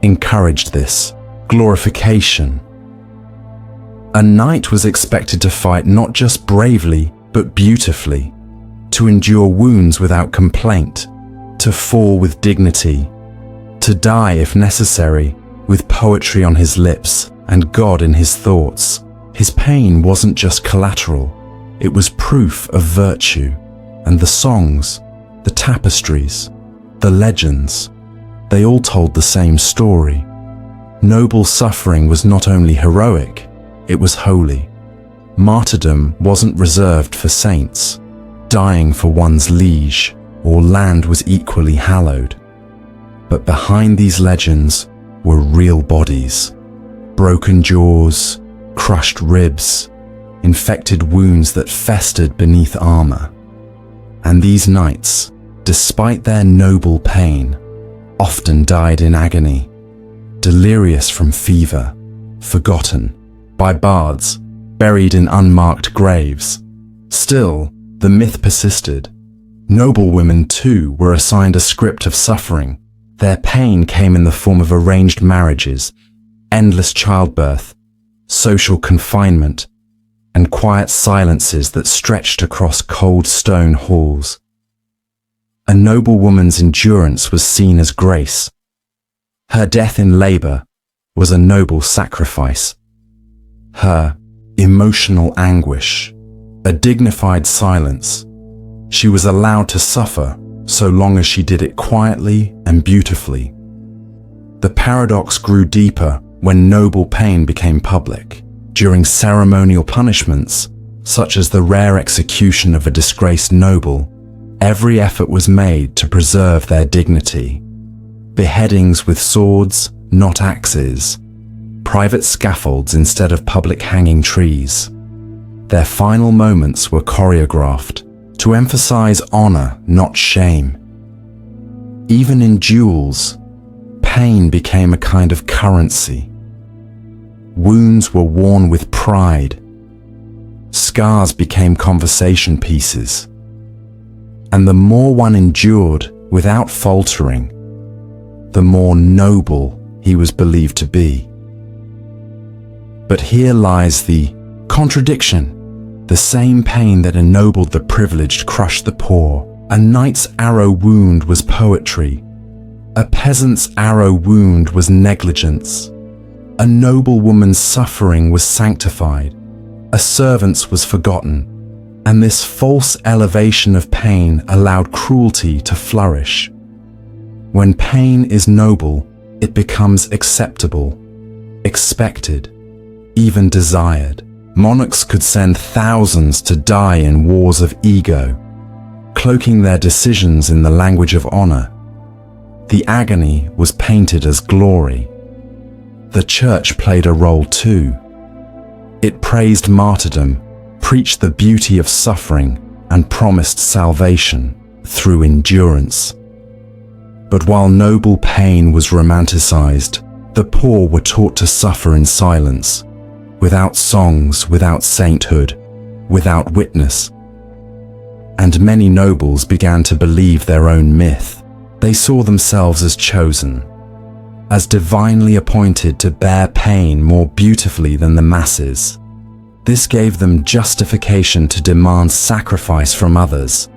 encouraged this glorification. A knight was expected to fight not just bravely, but beautifully, to endure wounds without complaint, to fall with dignity, to die if necessary, with poetry on his lips and God in his thoughts. His pain wasn't just collateral, it was proof of virtue, and the songs, the tapestries, the legends, they all told the same story. Noble suffering was not only heroic, it was holy. Martyrdom wasn't reserved for saints. Dying for one's liege or land was equally hallowed. But behind these legends were real bodies. Broken jaws, crushed ribs, infected wounds that festered beneath armor. And these knights, despite their noble pain, often died in agony, delirious from fever, forgotten by bards, buried in unmarked graves. Still, the myth persisted. Noble women, too, were assigned a script of suffering. Their pain came in the form of arranged marriages, endless childbirth, social confinement, and quiet silences that stretched across cold stone halls. A noble woman's endurance was seen as grace. Her death in labor was a noble sacrifice. Her emotional anguish, a dignified silence. She was allowed to suffer so long as she did it quietly and beautifully. The paradox grew deeper when noble pain became public. During ceremonial punishments, such as the rare execution of a disgraced noble, every effort was made to preserve their dignity. Beheadings with swords, not axes. Private scaffolds instead of public hanging trees. Their final moments were choreographed to emphasize honor, not shame. Even in duels, pain became a kind of currency. Wounds were worn with pride. Scars became conversation pieces. And the more one endured without faltering, the more noble he was believed to be. But here lies the contradiction. The same pain that ennobled the privileged crushed the poor. A knight's arrow wound was poetry. A peasant's arrow wound was negligence. A noble woman's suffering was sanctified. A servant's was forgotten. And this false elevation of pain allowed cruelty to flourish. When pain is noble, it becomes acceptable, expected, even desired. Monarchs could send thousands to die in wars of ego, cloaking their decisions in the language of honor. The agony was painted as glory. The church played a role too. It praised martyrdom, preached the beauty of suffering, and promised salvation through endurance. But while noble pain was romanticized, the poor were taught to suffer in silence, without songs, without sainthood, without witness. And many nobles began to believe their own myth. They saw themselves as chosen, as divinely appointed to bear pain more beautifully than the masses. This gave them justification to demand sacrifice from others.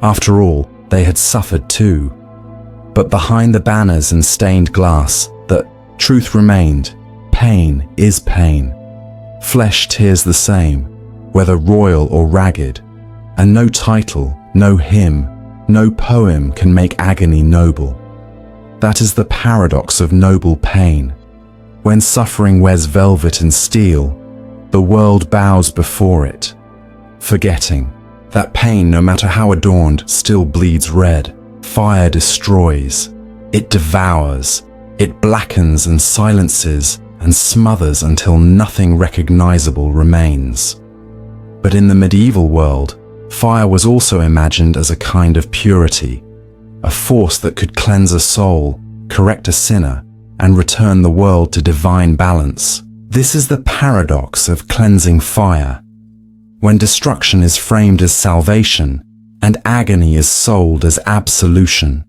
After all, they had suffered too. But behind the banners and stained glass, the truth remained. Pain is pain. Flesh tears the same, whether royal or ragged, and no title, no hymn, no poem can make agony noble. That is the paradox of noble pain. When suffering wears velvet and steel, the world bows before it, forgetting That pain, no matter how adorned, still bleeds red. Fire destroys. It devours. It blackens and silences and smothers until nothing recognizable remains. But in the medieval world, fire was also imagined as a kind of purity, a force that could cleanse a soul, correct a sinner, and return the world to divine balance. This is the paradox of cleansing fire. When destruction is framed as salvation and agony is sold as absolution.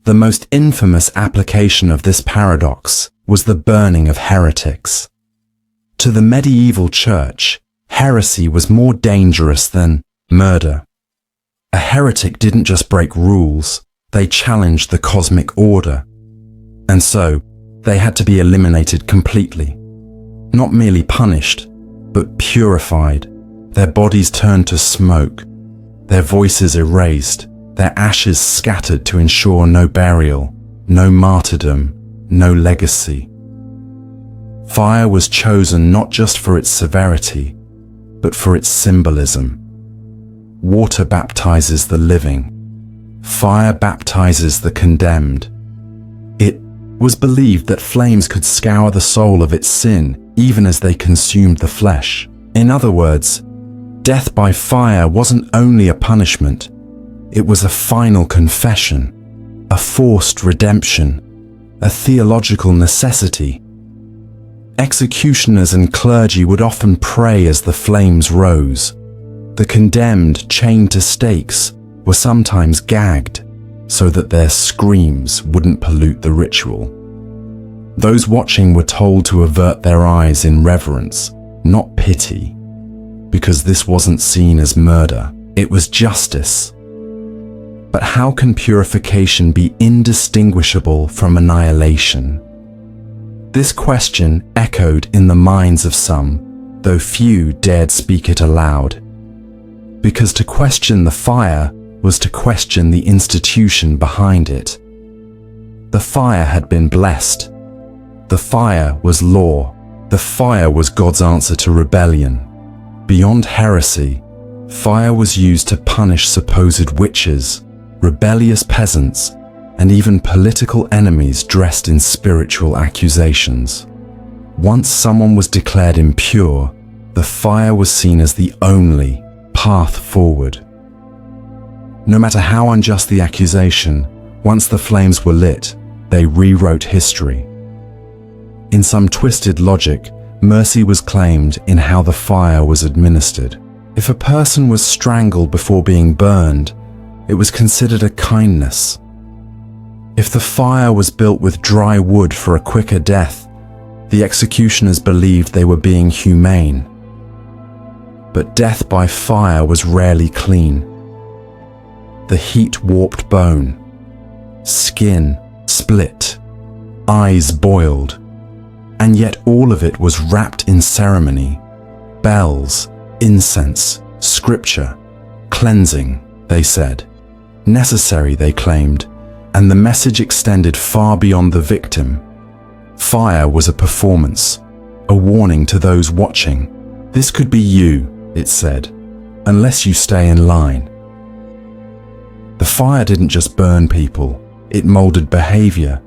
The most infamous application of this paradox was the burning of heretics. To the medieval church, heresy was more dangerous than murder. A heretic didn't just break rules, they challenged the cosmic order. And so, they had to be eliminated completely. Not merely punished, but purified. Their bodies turned to smoke, their voices erased, their ashes scattered to ensure no burial, no martyrdom, no legacy. Fire was chosen not just for its severity, but for its symbolism. Water baptizes the living. Fire baptizes the condemned. It was believed that flames could scour the soul of its sin even as they consumed the flesh. In other words, death by fire wasn't only a punishment, it was a final confession, a forced redemption, a theological necessity. Executioners and clergy would often pray as the flames rose. The condemned, chained to stakes, were sometimes gagged so that their screams wouldn't pollute the ritual. Those watching were told to avert their eyes in reverence, not pity, because this wasn't seen as murder, it was justice. But how can purification be indistinguishable from annihilation? This question echoed in the minds of some, though few dared speak it aloud. Because to question the fire was to question the institution behind it. The fire had been blessed. The fire was law. The fire was God's answer to rebellion. Beyond heresy, fire was used to punish supposed witches, rebellious peasants, and even political enemies dressed in spiritual accusations. Once someone was declared impure, the fire was seen as the only path forward. No matter how unjust the accusation, once the flames were lit, they rewrote history. In some twisted logic, mercy was claimed in how the fire was administered. If a person was strangled before being burned, it was considered a kindness. If the fire was built with dry wood for a quicker death, the executioners believed they were being humane. But death by fire was rarely clean. The heat warped bone, skin split, eyes boiled, and yet all of it was wrapped in ceremony. Bells, incense, scripture, cleansing, they said. Necessary, they claimed, and the message extended far beyond the victim. Fire was a performance, a warning to those watching. This could be you, it said, unless you stay in line. The fire didn't just burn people, it molded behavior.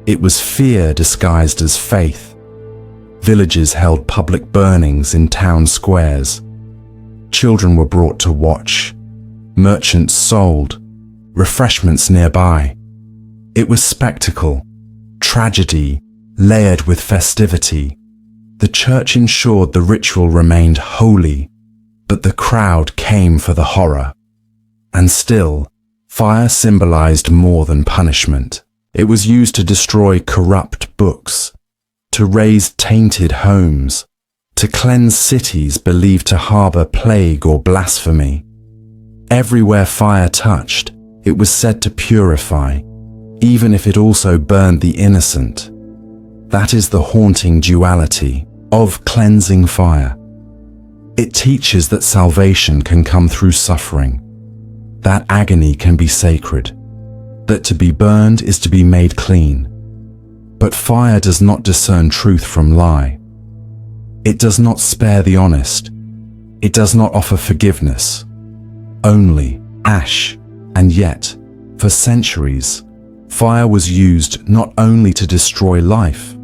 It was fear disguised as faith. Villages held public burnings in town squares. Children were brought to watch. Merchants sold. Refreshments nearby. It was spectacle, tragedy, layered with festivity. The church ensured the ritual remained holy, but the crowd came for the horror. And still, fire symbolized more than punishment. It was used to destroy corrupt books, to raise tainted homes, to cleanse cities believed to harbor plague or blasphemy. Everywhere fire touched, it was said to purify, even if it also burned the innocent. That is the haunting duality of cleansing fire. It teaches that salvation can come through suffering, that agony can be sacred, that to be burned is to be made clean. But fire does not discern truth from lie. It does not spare the honest. It does not offer forgiveness. only ash. And yet, for centuries, fire was used not only to destroy life,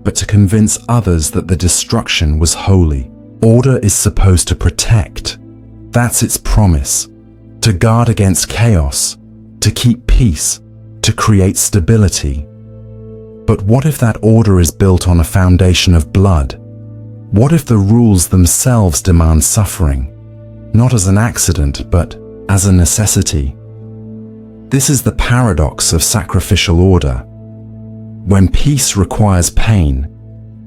but to convince others that the destruction was holy. Order is supposed to protect. That's its promise. To guard against chaos, to keep peace, to create stability. But what if that order is built on a foundation of blood? What if the rules themselves demand suffering, not as an accident, but as a necessity? This is the paradox of sacrificial order. When peace requires pain,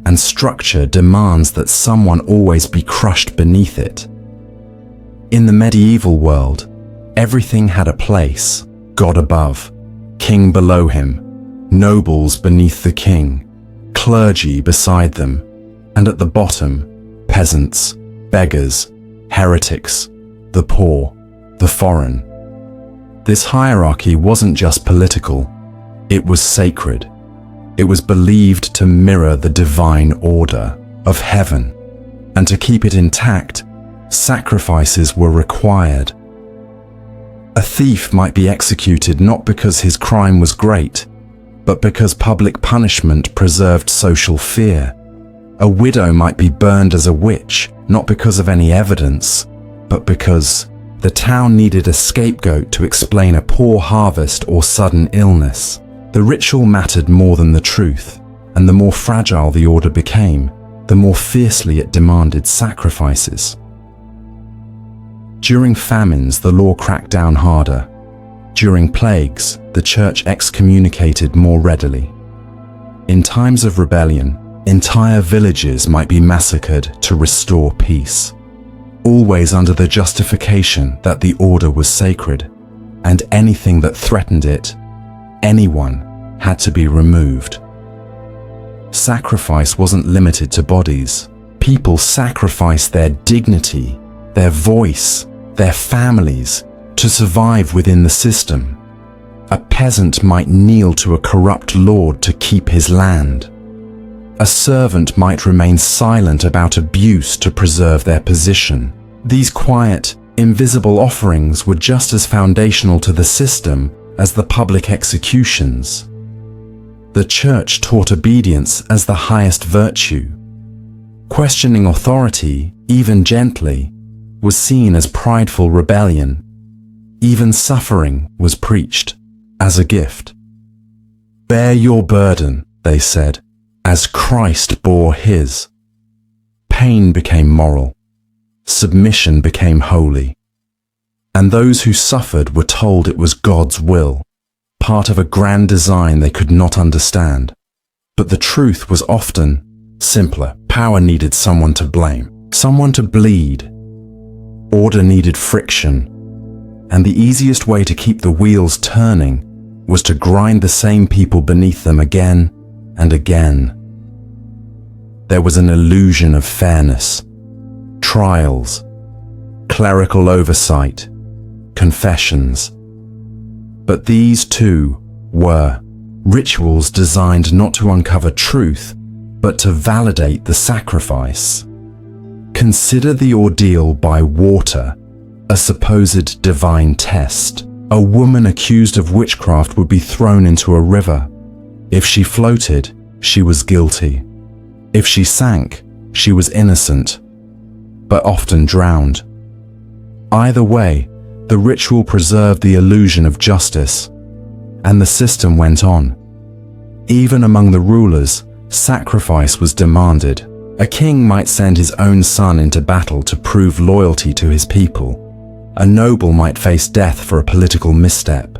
and structure demands that someone always be crushed beneath it. In the medieval world, everything had a place: God above, king below him, nobles beneath the king, clergy beside them, and at the bottom, peasants, beggars, heretics, the poor, the foreign. This hierarchy wasn't just political, it was sacred. It was believed to mirror the divine order of heaven, and to keep it intact, sacrifices were required. A thief might be executed not because his crime was great, but because public punishment preserved social fear. A widow might be burned as a witch, not because of any evidence, but because the town needed a scapegoat to explain a poor harvest or sudden illness. The ritual mattered more than the truth, and the more fragile the order became, the more fiercely it demanded sacrifices. During famines, the law cracked down harder. During plagues, the church excommunicated more readily. In times of rebellion, entire villages might be massacred to restore peace, always under the justification that the order was sacred, and anything that threatened it, anyone, had to be removed. Sacrifice wasn't limited to bodies. People sacrificed their dignity, their voice, their families, to survive within the system. A peasant might kneel to a corrupt lord to keep his land. A servant might remain silent about abuse to preserve their position. These quiet, invisible offerings were just as foundational to the system as the public executions. The church taught obedience as the highest virtue. Questioning authority, even gently, was seen as prideful rebellion. Even suffering was preached as a gift. Bear your burden, they said, as Christ bore his. Pain became moral. Submission became holy. And those who suffered were told it was God's will, part of a grand design they could not understand. But the truth was often simpler. Power needed someone to blame, someone to bleed. Order needed friction. And the easiest way to keep the wheels turning was to grind the same people beneath them again and again. There was an illusion of fairness, trials, clerical oversight, confessions. But these too were rituals designed not to uncover truth, but to validate the sacrifice. Consider the ordeal by water, a supposed divine test. A woman accused of witchcraft would be thrown into a river. If she floated, she was guilty. If she sank, she was innocent, but often drowned. Either way, the ritual preserved the illusion of justice, and the system went on. Even among the rulers, sacrifice was demanded. A king might send his own son into battle to prove loyalty to his people. A noble might face death for a political misstep.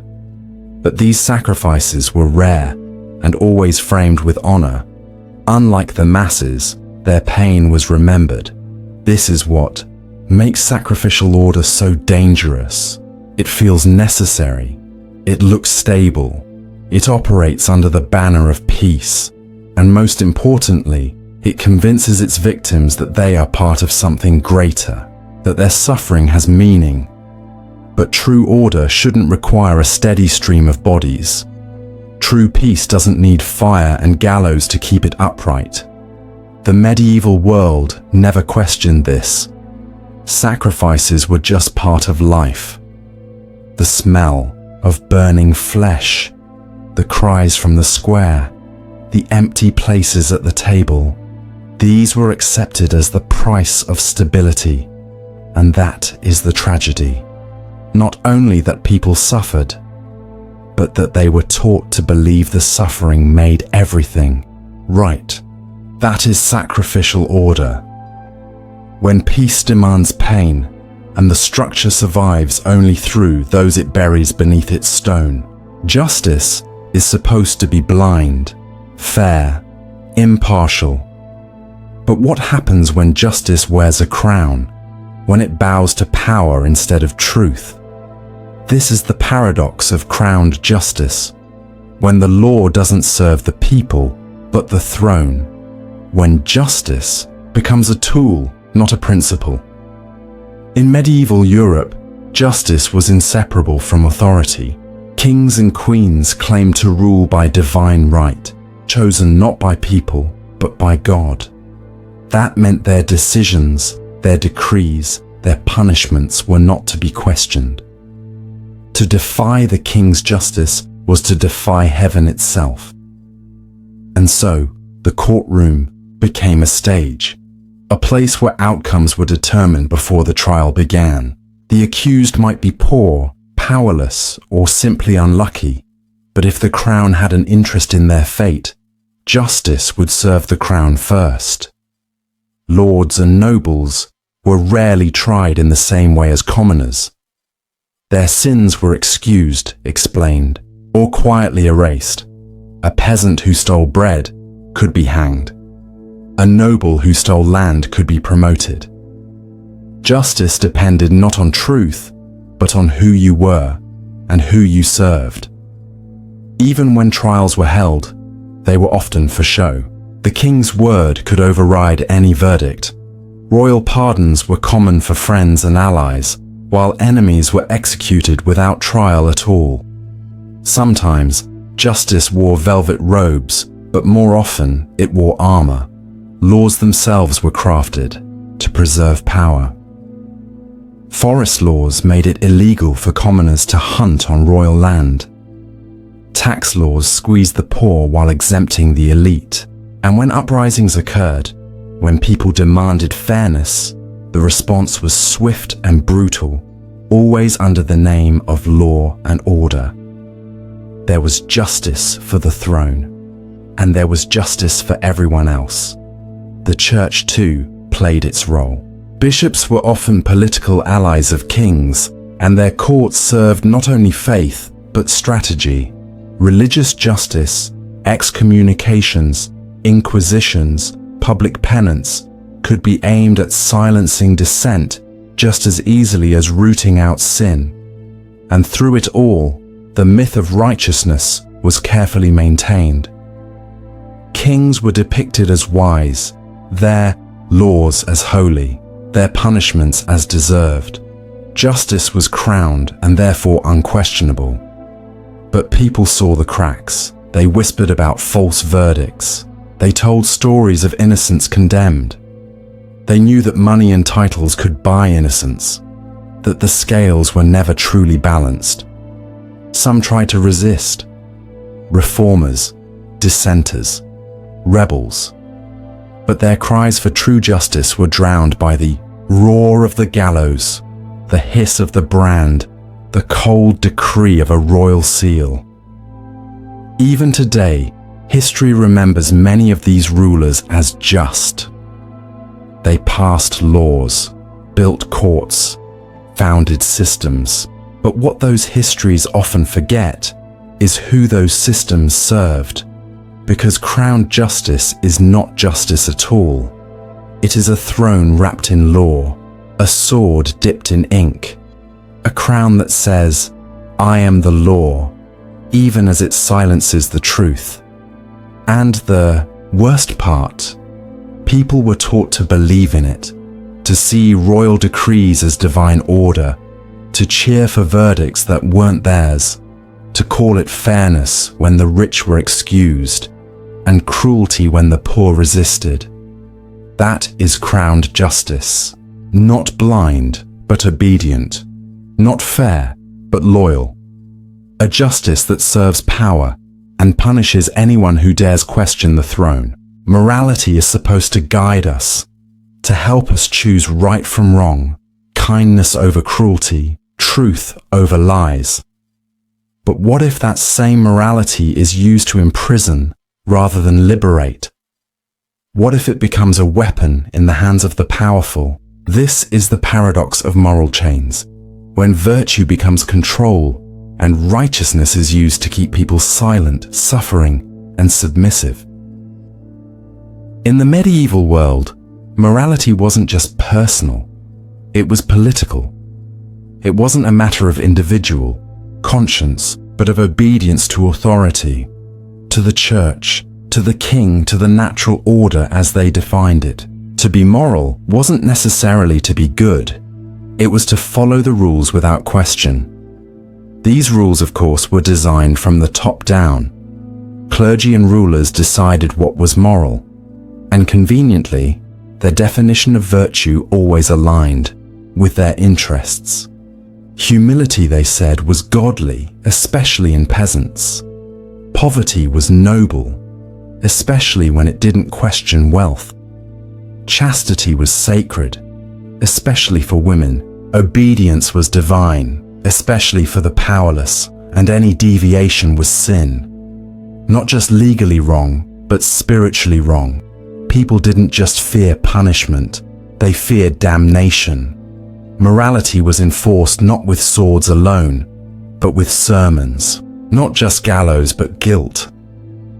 But these sacrifices were rare and always framed with honor. Unlike the masses, their pain was remembered. This is what makes sacrificial order so dangerous. It feels necessary. It looks stable. It operates under the banner of peace. And most importantly, it convinces its victims that they are part of something greater, that their suffering has meaning. But true order shouldn't require a steady stream of bodies. True peace doesn't need fire and gallows to keep it upright. The medieval world never questioned this. Sacrifices were just part of life, the smell of burning flesh, the cries from the square, the empty places at the table. These were accepted as the price of stability, and that is the tragedy. Not only that people suffered, but that they were taught to believe the suffering made everything right. That is sacrificial order. When peace demands pain, and the structure survives only through those it buries beneath its stone, justice is supposed to be blind, fair, impartial. But what happens when justice wears a crown, when it bows to power instead of truth? This is the paradox of crowned justice, when the law doesn't serve the people, but the throne, when justice becomes a tool, not a principle. In medieval Europe, justice was inseparable from authority. Kings and queens claimed to rule by divine right, chosen not by people, but by God. That meant their decisions, their decrees, their punishments were not to be questioned. To defy the king's justice was to defy heaven itself. And so, the courtroom became a stage, a place where outcomes were determined before the trial began. The accused might be poor, powerless, or simply unlucky, but if the crown had an interest in their fate, justice would serve the crown first. Lords and nobles were rarely tried in the same way as commoners. Their sins were excused, explained, or quietly erased. A peasant who stole bread could be hanged. A noble who stole land could be promoted. Justice depended not on truth, but on who you were and who you served. Even when trials were held, they were often for show. The king's word could override any verdict. Royal pardons were common for friends and allies, while enemies were executed without trial at all. Sometimes, justice wore velvet robes, but more often it wore armor. Laws themselves were crafted to preserve power. Forest laws made it illegal for commoners to hunt on royal land. Tax laws squeezed the poor while exempting the elite. And when uprisings occurred, when people demanded fairness, the response was swift and brutal, always under the name of law and order. There was justice for the throne, and there was justice for everyone else. The church, too, played its role. Bishops were often political allies of kings, and their courts served not only faith, but strategy. Religious justice, excommunications, inquisitions, public penance could be aimed at silencing dissent just as easily as rooting out sin. And through it all, the myth of righteousness was carefully maintained. Kings were depicted as wise, their laws as holy, their punishments as deserved. Justice was crowned and therefore unquestionable. But people saw the cracks. They whispered about false verdicts. They told stories of innocents condemned. They knew that money and titles could buy innocence, that the scales were never truly balanced. Some tried to resist. Reformers, dissenters, rebels. But their cries for true justice were drowned by the roar of the gallows, the hiss of the brand, the cold decree of a royal seal. Even today, history remembers many of these rulers as just. They passed laws, built courts, founded systems. But what those histories often forget is who those systems served. Because crowned justice is not justice at all. It is a throne wrapped in law, a sword dipped in ink, a crown that says, "I am the law," even as it silences the truth. And the worst part, people were taught to believe in it, to see royal decrees as divine order, to cheer for verdicts that weren't theirs, to call it fairness when the rich were excused, and cruelty when the poor resisted. That is crowned justice, not blind, but obedient, not fair, but loyal. A justice that serves power and punishes anyone who dares question the throne. Morality is supposed to guide us, to help us choose right from wrong, kindness over cruelty, truth over lies. But what if that same morality is used to imprison rather than liberate? What if it becomes a weapon in the hands of the powerful? This is the paradox of moral chains, when virtue becomes control and righteousness is used to keep people silent, suffering, and submissive. In the medieval world, morality wasn't just personal, it was political. It wasn't a matter of individual conscience, but of obedience to authority, to the church, to the king, to the natural order as they defined it. To be moral wasn't necessarily to be good. It was to follow the rules without question. These rules, of course, were designed from the top down. Clergy and rulers decided what was moral, and conveniently, their definition of virtue always aligned with their interests. Humility, they said, was godly, especially in peasants. Poverty was noble, especially when it didn't question wealth. Chastity was sacred, especially for women. Obedience was divine, especially for the powerless, and any deviation was sin. Not just legally wrong, but spiritually wrong. People didn't just fear punishment, they feared damnation. Morality was enforced not with swords alone, but with sermons. Not just gallows, but guilt.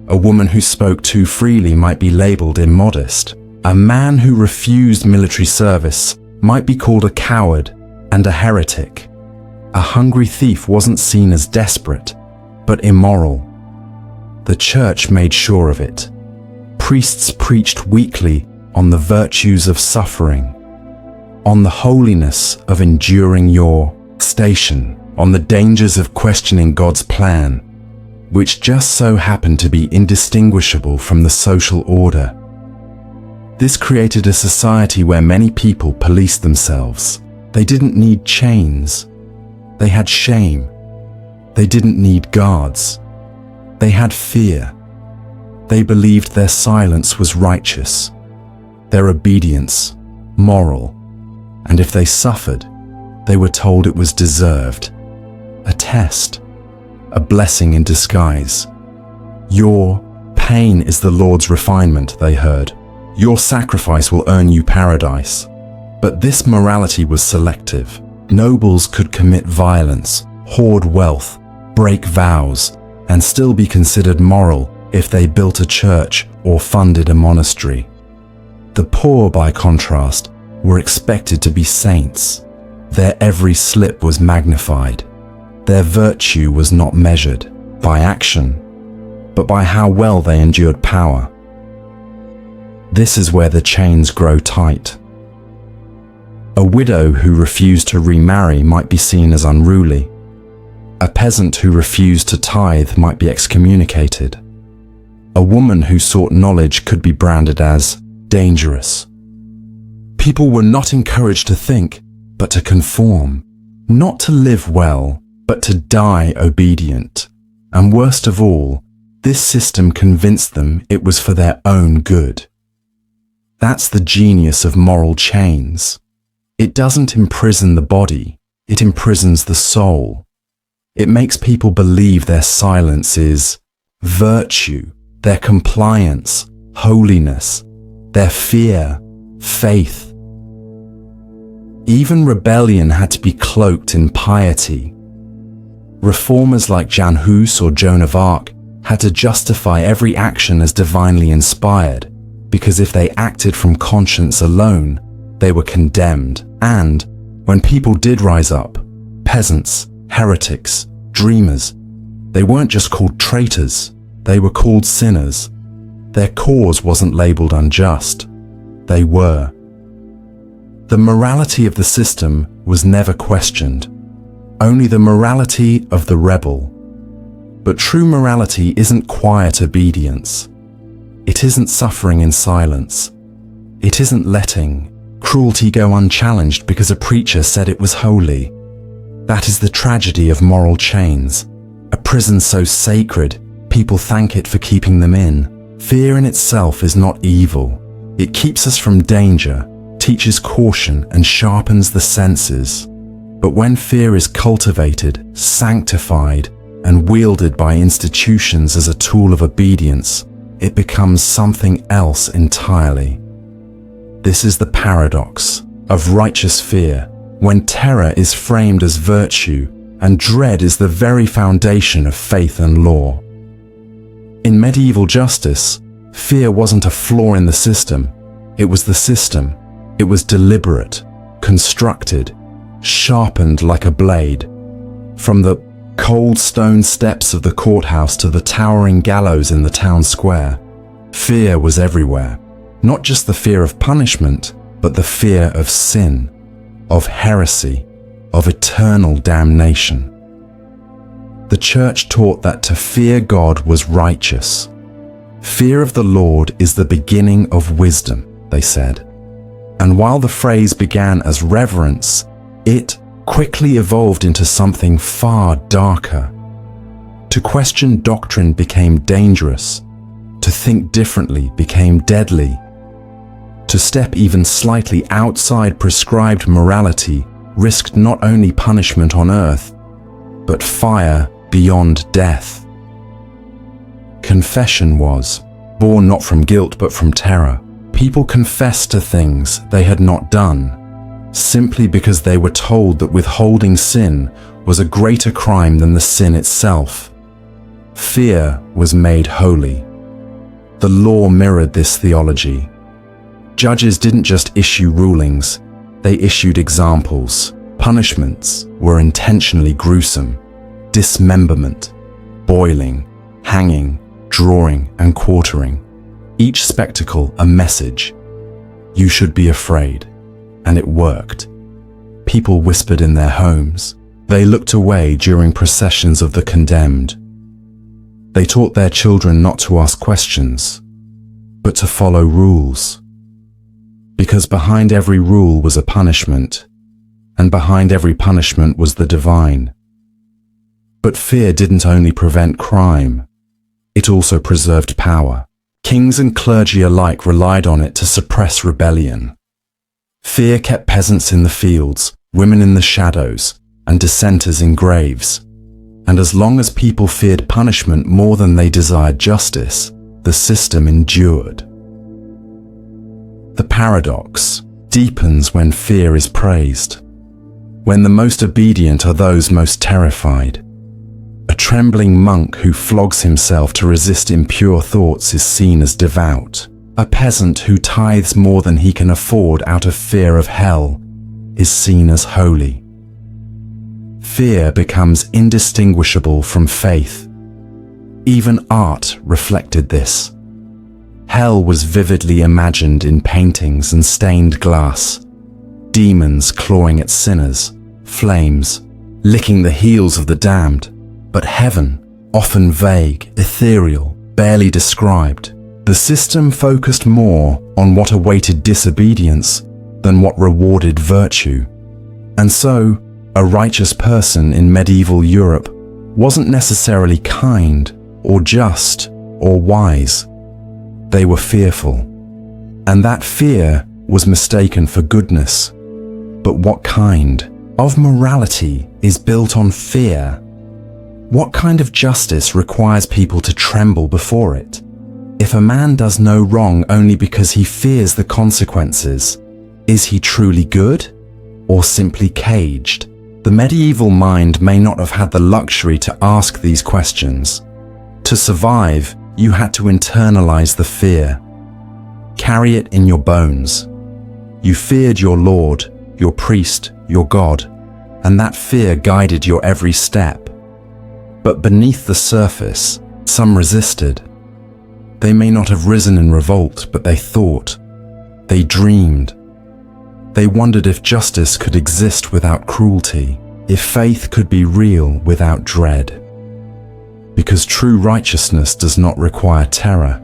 A woman who spoke too freely might be labeled immodest. A man who refused military service might be called a coward and a heretic. A hungry thief wasn't seen as desperate, but immoral. The church made sure of it. Priests preached weekly on the virtues of suffering, on the holiness of enduring your station, on the dangers of questioning God's plan, which just so happened to be indistinguishable from the social order. This created a society where many people policed themselves. They didn't need chains. They had shame. They didn't need guards. They had fear. They believed their silence was righteous, their obedience moral, and if they suffered, they were told it was deserved. A test, a blessing in disguise. Your pain is the Lord's refinement, they heard. Your sacrifice will earn you paradise. But this morality was selective. Nobles could commit violence, hoard wealth, break vows, and still be considered moral if they built a church or funded a monastery. The poor, by contrast, were expected to be saints. Their every slip was magnified. Their virtue was not measured by action, but by how well they endured power. This is where the chains grow tight. A widow who refused to remarry might be seen as unruly. A peasant who refused to tithe might be excommunicated. A woman who sought knowledge could be branded as dangerous. People were not encouraged to think, but to conform. Not to live well, but to die obedient. And worst of all, this system convinced them it was for their own good. That's the genius of moral chains. It doesn't imprison the body, it imprisons the soul. It makes people believe their silence is virtue, their compliance, holiness, their fear, faith. Even rebellion had to be cloaked in piety. Reformers like Jan Hus or Joan of Arc had to justify every action as divinely inspired, because if they acted from conscience alone, they were condemned. And when people did rise up, peasants, heretics, dreamers, they weren't just called traitors, they were called sinners. Their cause wasn't labeled unjust. They were. The morality of the system was never questioned, only the morality of the rebel. But true morality isn't quiet obedience. It isn't suffering in silence. It isn't letting cruelty go unchallenged because a preacher said it was holy. That is the tragedy of moral chains. A prison so sacred, people thank it for keeping them in. Fear in itself is not evil. It keeps us from danger, teaches caution, and sharpens the senses. But when fear is cultivated, sanctified, and wielded by institutions as a tool of obedience, it becomes something else entirely. This is the paradox of righteous fear, when terror is framed as virtue and dread is the very foundation of faith and law. In medieval justice, fear wasn't a flaw in the system. It was the system. It was deliberate, constructed, sharpened like a blade. From the cold stone steps of the courthouse to the towering gallows in the town square, fear was everywhere. Not just the fear of punishment, but the fear of sin, of heresy, of eternal damnation. The church taught that to fear God was righteous. Fear of the Lord is the beginning of wisdom, they said. And while the phrase began as reverence, it quickly evolved into something far darker. To question doctrine became dangerous. To think differently became deadly. To step even slightly outside prescribed morality risked not only punishment on earth, but fire beyond death. Confession was born not from guilt but from terror. People confessed to things they had not done, simply because they were told that withholding sin was a greater crime than the sin itself. Fear was made holy. The law mirrored this theology. Judges didn't just issue rulings, they issued examples. Punishments were intentionally gruesome: dismemberment, boiling, hanging, drawing, and quartering. Each spectacle a message. You should be afraid. And it worked. People whispered in their homes. They looked away during processions of the condemned. They taught their children not to ask questions, but to follow rules. Because behind every rule was a punishment, and behind every punishment was the divine. But fear didn't only prevent crime, it also preserved power. Kings and clergy alike relied on it to suppress rebellion. Fear kept peasants in the fields, women in the shadows, and dissenters in graves. And as long as people feared punishment more than they desired justice, the system endured. The paradox deepens when fear is praised. When the most obedient are those most terrified. A trembling monk who flogs himself to resist impure thoughts is seen as devout. A peasant who tithes more than he can afford out of fear of hell is seen as holy. Fear becomes indistinguishable from faith. Even art reflected this. Hell was vividly imagined in paintings and stained glass. Demons clawing at sinners, flames, licking the heels of the damned. But heaven, often vague, ethereal, barely described. The system focused more on what awaited disobedience than what rewarded virtue. And so, a righteous person in medieval Europe wasn't necessarily kind or just or wise. They were fearful. And that fear was mistaken for goodness. But what kind of morality is built on fear? What kind of justice requires people to tremble before it? If a man does no wrong only because he fears the consequences, is he truly good or simply caged? The medieval mind may not have had the luxury to ask these questions. To survive, you had to internalize the fear. Carry it in your bones. You feared your Lord, your priest, your God, and that fear guided your every step. But beneath the surface, some resisted. They may not have risen in revolt, but they thought. They dreamed. They wondered if justice could exist without cruelty, if faith could be real without dread. Because true righteousness does not require terror,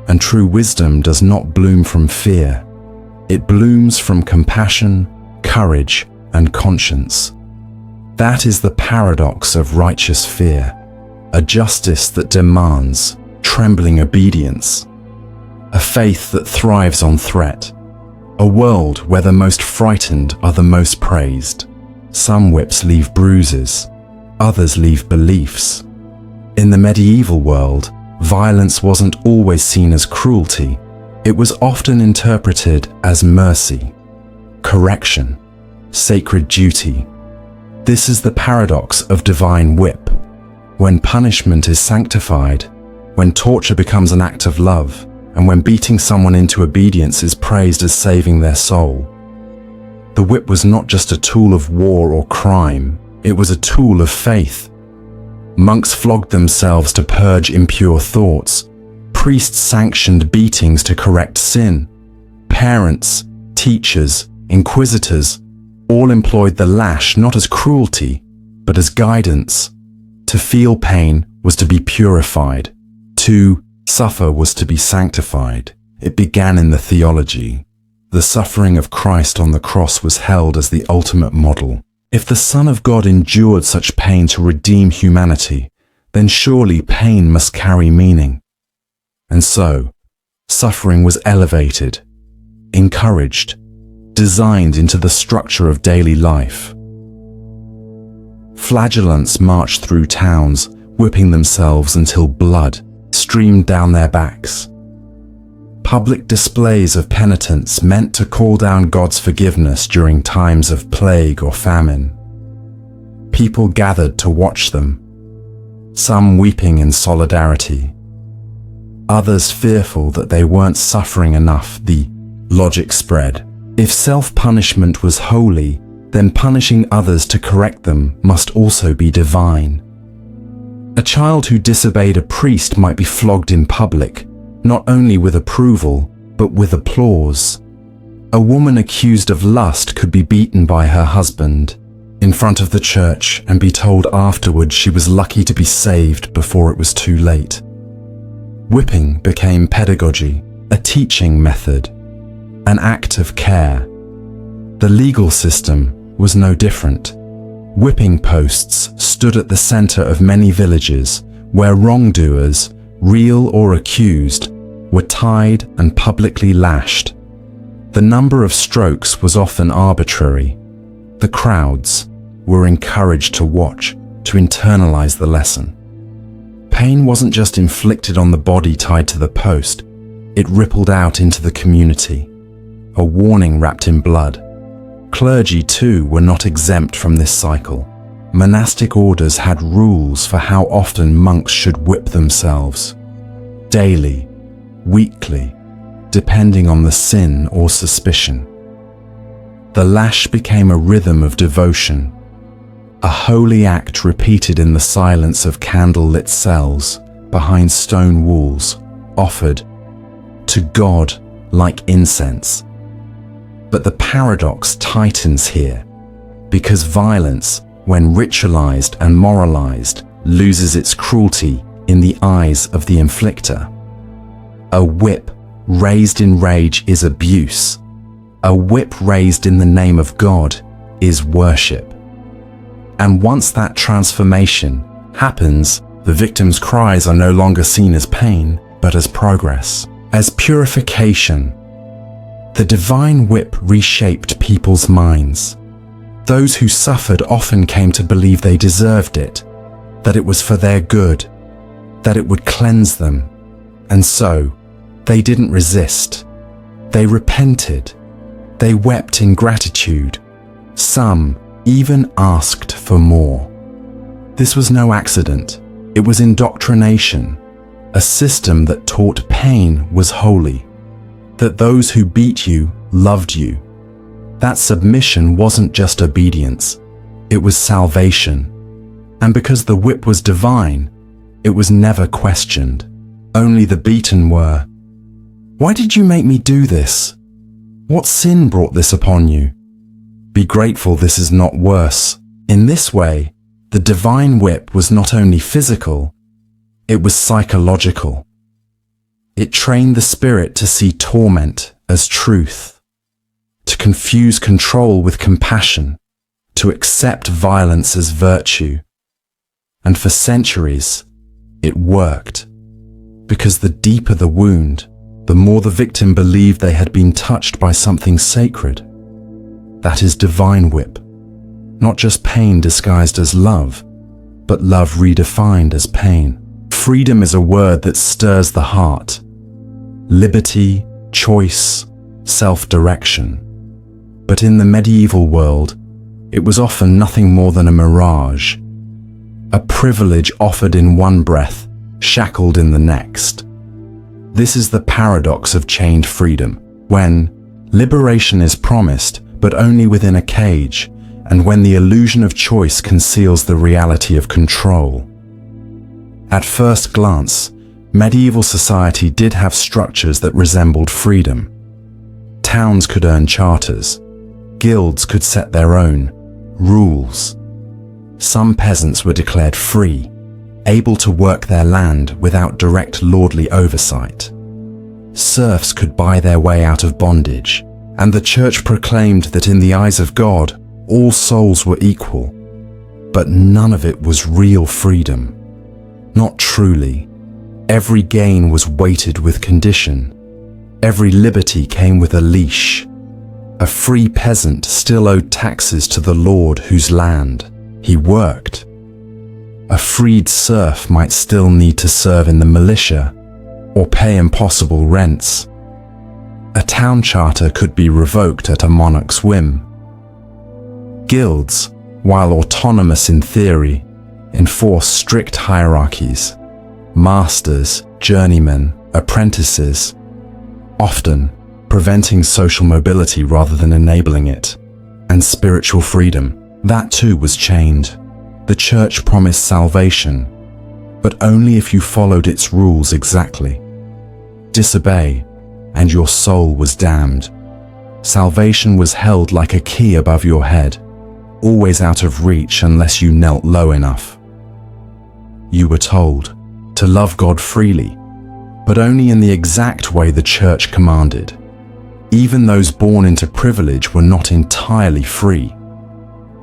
and true wisdom does not bloom from fear. It blooms from compassion, courage, and conscience. That is the paradox of righteous fear, a justice that demands trembling obedience, a faith that thrives on threat, a world where the most frightened are the most praised. Some whips leave bruises, others leave beliefs. In the medieval world, violence wasn't always seen as cruelty. It was often interpreted as mercy, correction, sacred duty. This is the paradox of divine whip. When punishment is sanctified, when torture becomes an act of love, and when beating someone into obedience is praised as saving their soul. The whip was not just a tool of war or crime, it was a tool of faith. Monks flogged themselves to purge impure thoughts. Priests sanctioned beatings to correct sin. Parents, teachers, inquisitors, all employed the lash not as cruelty, but as guidance. To feel pain was to be purified. To suffer was to be sanctified. It began in the theology. The suffering of Christ on the cross was held as the ultimate model. If the Son of God endured such pain to redeem humanity, then surely pain must carry meaning. And so, suffering was elevated, encouraged, designed into the structure of daily life. Flagellants marched through towns, whipping themselves until blood streamed down their backs. Public displays of penitence meant to call down God's forgiveness during times of plague or famine. People gathered to watch them, some weeping in solidarity, others fearful that they weren't suffering enough. The logic spread. If self-punishment was holy, then punishing others to correct them must also be divine. A child who disobeyed a priest might be flogged in public, not only with approval, but with applause. A woman accused of lust could be beaten by her husband in front of the church and be told afterwards she was lucky to be saved before it was too late. Whipping became pedagogy, a teaching method, an act of care. The legal system was no different. Whipping posts stood at the center of many villages where wrongdoers, real or accused, were tied and publicly lashed. The number of strokes was often arbitrary. The crowds were encouraged to watch, to internalize the lesson. Pain wasn't just inflicted on the body tied to the post, it rippled out into the community, a warning wrapped in blood. Clergy, too, were not exempt from this cycle. Monastic orders had rules for how often monks should whip themselves. Daily, weekly, depending on the sin or suspicion. The lash became a rhythm of devotion, a holy act repeated in the silence of candle-lit cells behind stone walls, offered to God like incense. But the paradox tightens here, because violence, when ritualized and moralized, loses its cruelty in the eyes of the inflictor. A whip raised in rage is abuse. A whip raised in the name of God is worship. And once that transformation happens, the victim's cries are no longer seen as pain, but as progress, as purification. The divine whip reshaped people's minds. Those who suffered often came to believe they deserved it, that it was for their good, that it would cleanse them. And so, they didn't resist. They repented. They wept in gratitude. Some even asked for more. This was no accident. It was indoctrination, a system that taught pain was holy, that those who beat you loved you. That submission wasn't just obedience, it was salvation. And because the whip was divine, it was never questioned. Only the beaten were. Why did you make me do this? What sin brought this upon you? Be grateful this is not worse. In this way, the divine whip was not only physical, it was psychological. It trained the spirit to see torment as truth, to confuse control with compassion, to accept violence as virtue. And for centuries, it worked. Because the deeper the wound, the more the victim believed they had been touched by something sacred. That is divine whip. Not just pain disguised as love, but love redefined as pain. Freedom is a word that stirs the heart. Liberty, choice, self-direction. But in the medieval world, it was often nothing more than a mirage. A privilege offered in one breath, shackled in the next. This is the paradox of chained freedom, when liberation is promised, but only within a cage, and when the illusion of choice conceals the reality of control. At first glance, medieval society did have structures that resembled freedom. Towns could earn charters. Guilds could set their own rules. Some peasants were declared free, able to work their land without direct lordly oversight. Serfs could buy their way out of bondage, and the church proclaimed that in the eyes of God, all souls were equal. But none of it was real freedom. Not truly. Every gain was weighted with condition. Every liberty came with a leash. A free peasant still owed taxes to the lord whose land he worked. A freed serf might still need to serve in the militia or pay impossible rents. A town charter could be revoked at a monarch's whim. Guilds, while autonomous in theory, enforce strict hierarchies. Masters, journeymen, apprentices, often preventing social mobility rather than enabling it. And spiritual freedom, that too was chained. The church promised salvation, but only if you followed its rules exactly. Disobey, and your soul was damned. Salvation was held like a key above your head, always out of reach unless you knelt low enough. You were told to love God freely, but only in the exact way the church commanded. Even those born into privilege were not entirely free.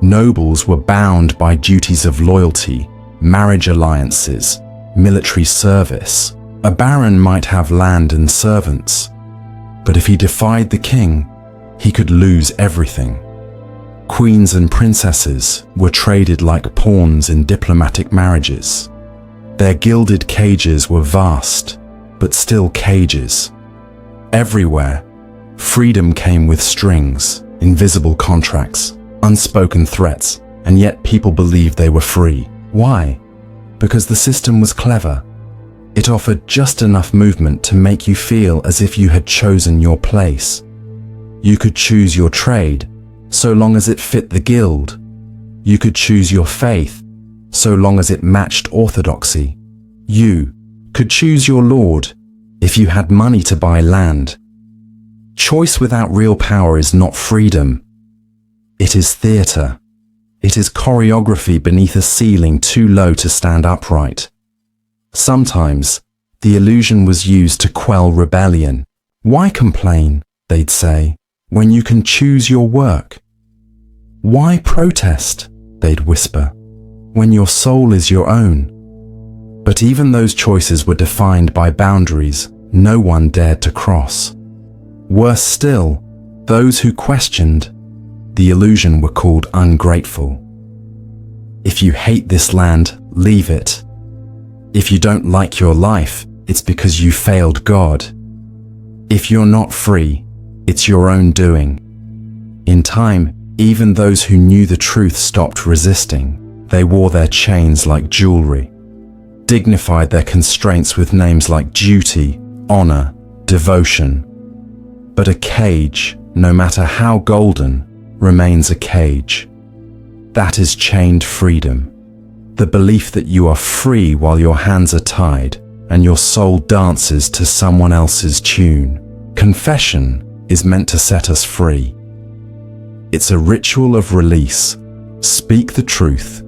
Nobles were bound by duties of loyalty, marriage alliances, military service. A baron might have land and servants, but if he defied the king, he could lose everything. Queens and princesses were traded like pawns in diplomatic marriages. Their gilded cages were vast, but still cages. Everywhere, freedom came with strings, invisible contracts, unspoken threats, and yet people believed they were free. Why? Because the system was clever. It offered just enough movement to make you feel as if you had chosen your place. You could choose your trade, so long as it fit the guild. You could choose your faith, so long as it matched orthodoxy. You could choose your lord, if you had money to buy land. Choice without real power is not freedom. It is theatre. It is choreography beneath a ceiling too low to stand upright. Sometimes, the illusion was used to quell rebellion. Why complain, they'd say, when you can choose your work? Why protest, they'd whisper, when your soul is your own? But even those choices were defined by boundaries no one dared to cross. Worse still, those who questioned the illusion were called ungrateful. If you hate this land, leave it. If you don't like your life, it's because you failed God. If you're not free, it's your own doing. In time, even those who knew the truth stopped resisting. They wore their chains like jewelry, dignified their constraints with names like duty, honor, devotion. But a cage, no matter how golden, remains a cage. That is chained freedom. The belief that you are free while your hands are tied and your soul dances to someone else's tune. Confession is meant to set us free. It's a ritual of release. Speak the truth,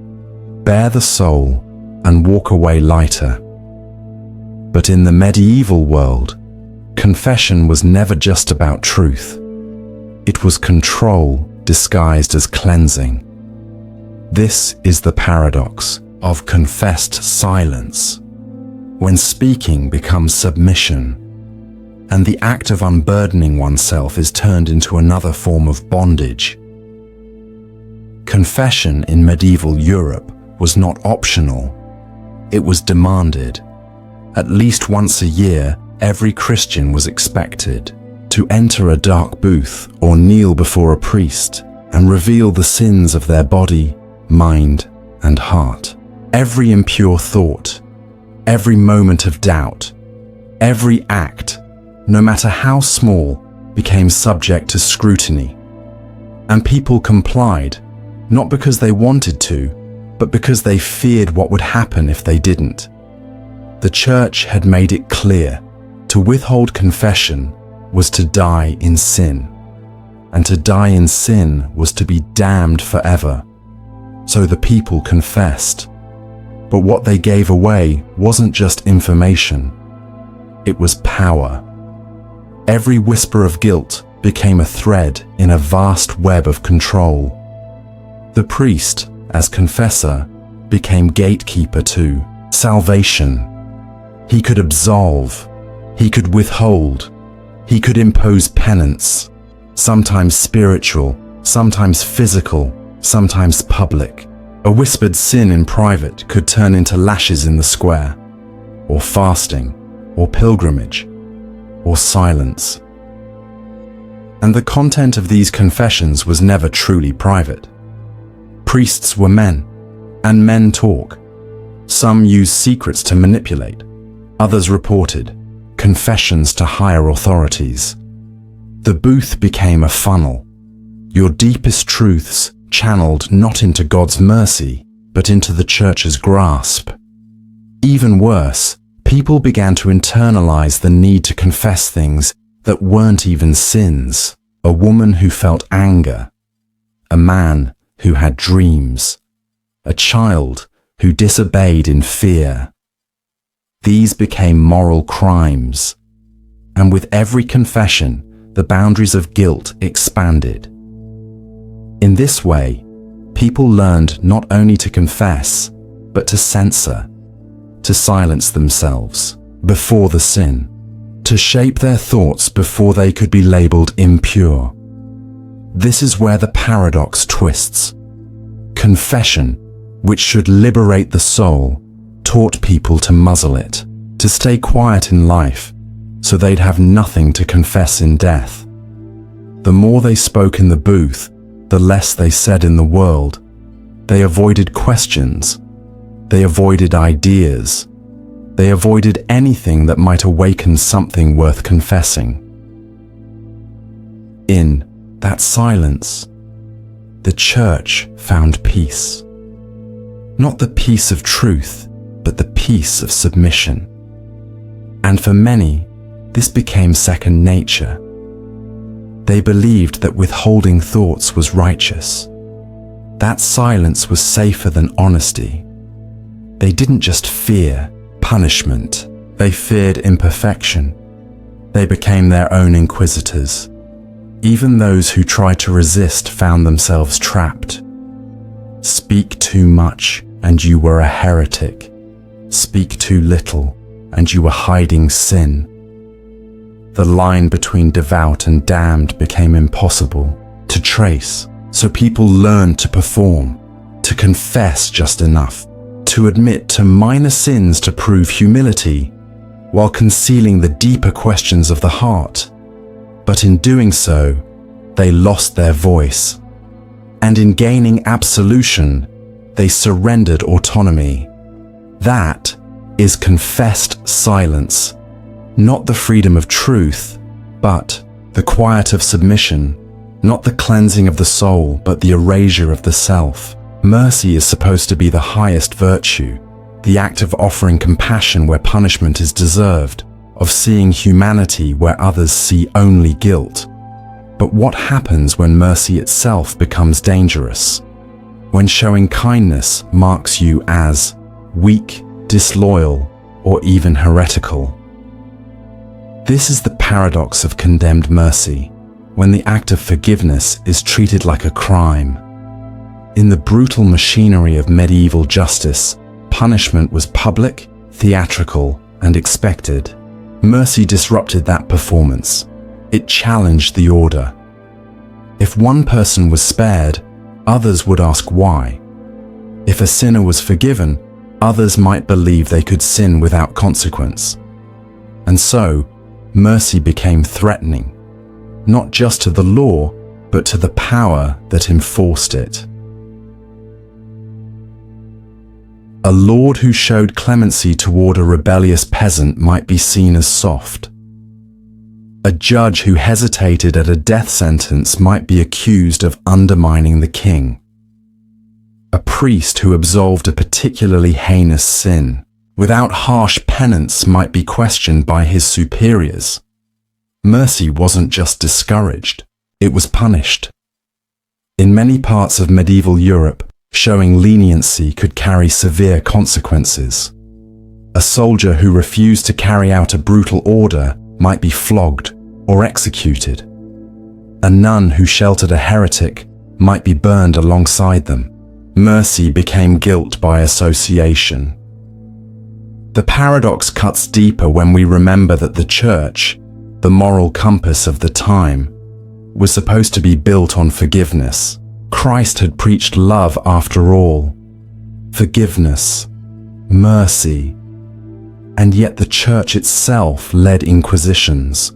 bare the soul, and walk away lighter. But in the medieval world, confession was never just about truth. It was control disguised as cleansing. This is the paradox of confessed silence, when speaking becomes submission, and the act of unburdening oneself is turned into another form of bondage. Confession in medieval Europe was not optional, it was demanded. At least once a year, every Christian was expected to enter a dark booth or kneel before a priest and reveal the sins of their body, mind, and heart. Every impure thought, every moment of doubt, every act, no matter how small, became subject to scrutiny. And people complied, not because they wanted to, but because they feared what would happen if they didn't. The church had made it clear, to withhold confession was to die in sin, and to die in sin was to be damned forever. So the people confessed. But what they gave away wasn't just information, it was power. Every whisper of guilt became a thread in a vast web of control. The priest, as confessor, became gatekeeper to salvation. He could absolve, he could withhold, he could impose penance, sometimes spiritual, sometimes physical, sometimes public. A whispered sin in private could turn into lashes in the square, or fasting, or pilgrimage, or silence. And the content of these confessions was never truly private. Priests were men, and men talk. Some used secrets to manipulate. Others reported confessions to higher authorities. The booth became a funnel. Your deepest truths channeled not into God's mercy, but into the church's grasp. Even worse, people began to internalize the need to confess things that weren't even sins. A woman who felt anger, a man who had dreams, a child who disobeyed in fear. These became moral crimes, and with every confession, the boundaries of guilt expanded. In this way, people learned not only to confess, but to censor, to silence themselves before the sin, to shape their thoughts before they could be labeled impure. This is where the paradox twists. Confession, which should liberate the soul, taught people to muzzle it, to stay quiet in life, so they'd have nothing to confess in death. The more they spoke in the booth, the less they said in the world. They avoided questions. They avoided ideas. They avoided anything that might awaken something worth confessing. In that silence, the church found peace. Not the peace of truth, but the peace of submission. And for many, this became second nature. They believed that withholding thoughts was righteous. That silence was safer than honesty. They didn't just fear punishment, they feared imperfection. They became their own inquisitors. Even those who tried to resist found themselves trapped. Speak too much and you were a heretic. Speak too little and you were hiding sin. The line between devout and damned became impossible to trace, so people learned to perform, to confess just enough, to admit to minor sins to prove humility, while concealing the deeper questions of the heart. But in doing so, they lost their voice. And in gaining absolution, they surrendered autonomy. That is confessed silence. Not the freedom of truth, but the quiet of submission. Not the cleansing of the soul, but the erasure of the self. Mercy is supposed to be the highest virtue, the act of offering compassion where punishment is deserved, of seeing humanity where others see only guilt. But what happens when mercy itself becomes dangerous? When showing kindness marks you as weak, disloyal, or even heretical? This is the paradox of condemned mercy, when the act of forgiveness is treated like a crime. In the brutal machinery of medieval justice, punishment was public, theatrical, and expected. Mercy disrupted that performance. It challenged the order. If one person was spared, others would ask why. If a sinner was forgiven, others might believe they could sin without consequence. And so, mercy became threatening, not just to the law, but to the power that enforced it. A lord who showed clemency toward a rebellious peasant might be seen as soft. A judge who hesitated at a death sentence might be accused of undermining the king. A priest who absolved a particularly heinous sin without harsh penance might be questioned by his superiors. Mercy wasn't just discouraged, it was punished. In many parts of medieval Europe, showing leniency could carry severe consequences. A soldier who refused to carry out a brutal order might be flogged or executed. A nun who sheltered a heretic might be burned alongside them. Mercy became guilt by association. The paradox cuts deeper when we remember that the church, the moral compass of the time, was supposed to be built on forgiveness. Christ had preached love after all, forgiveness, mercy, and yet the church itself led inquisitions,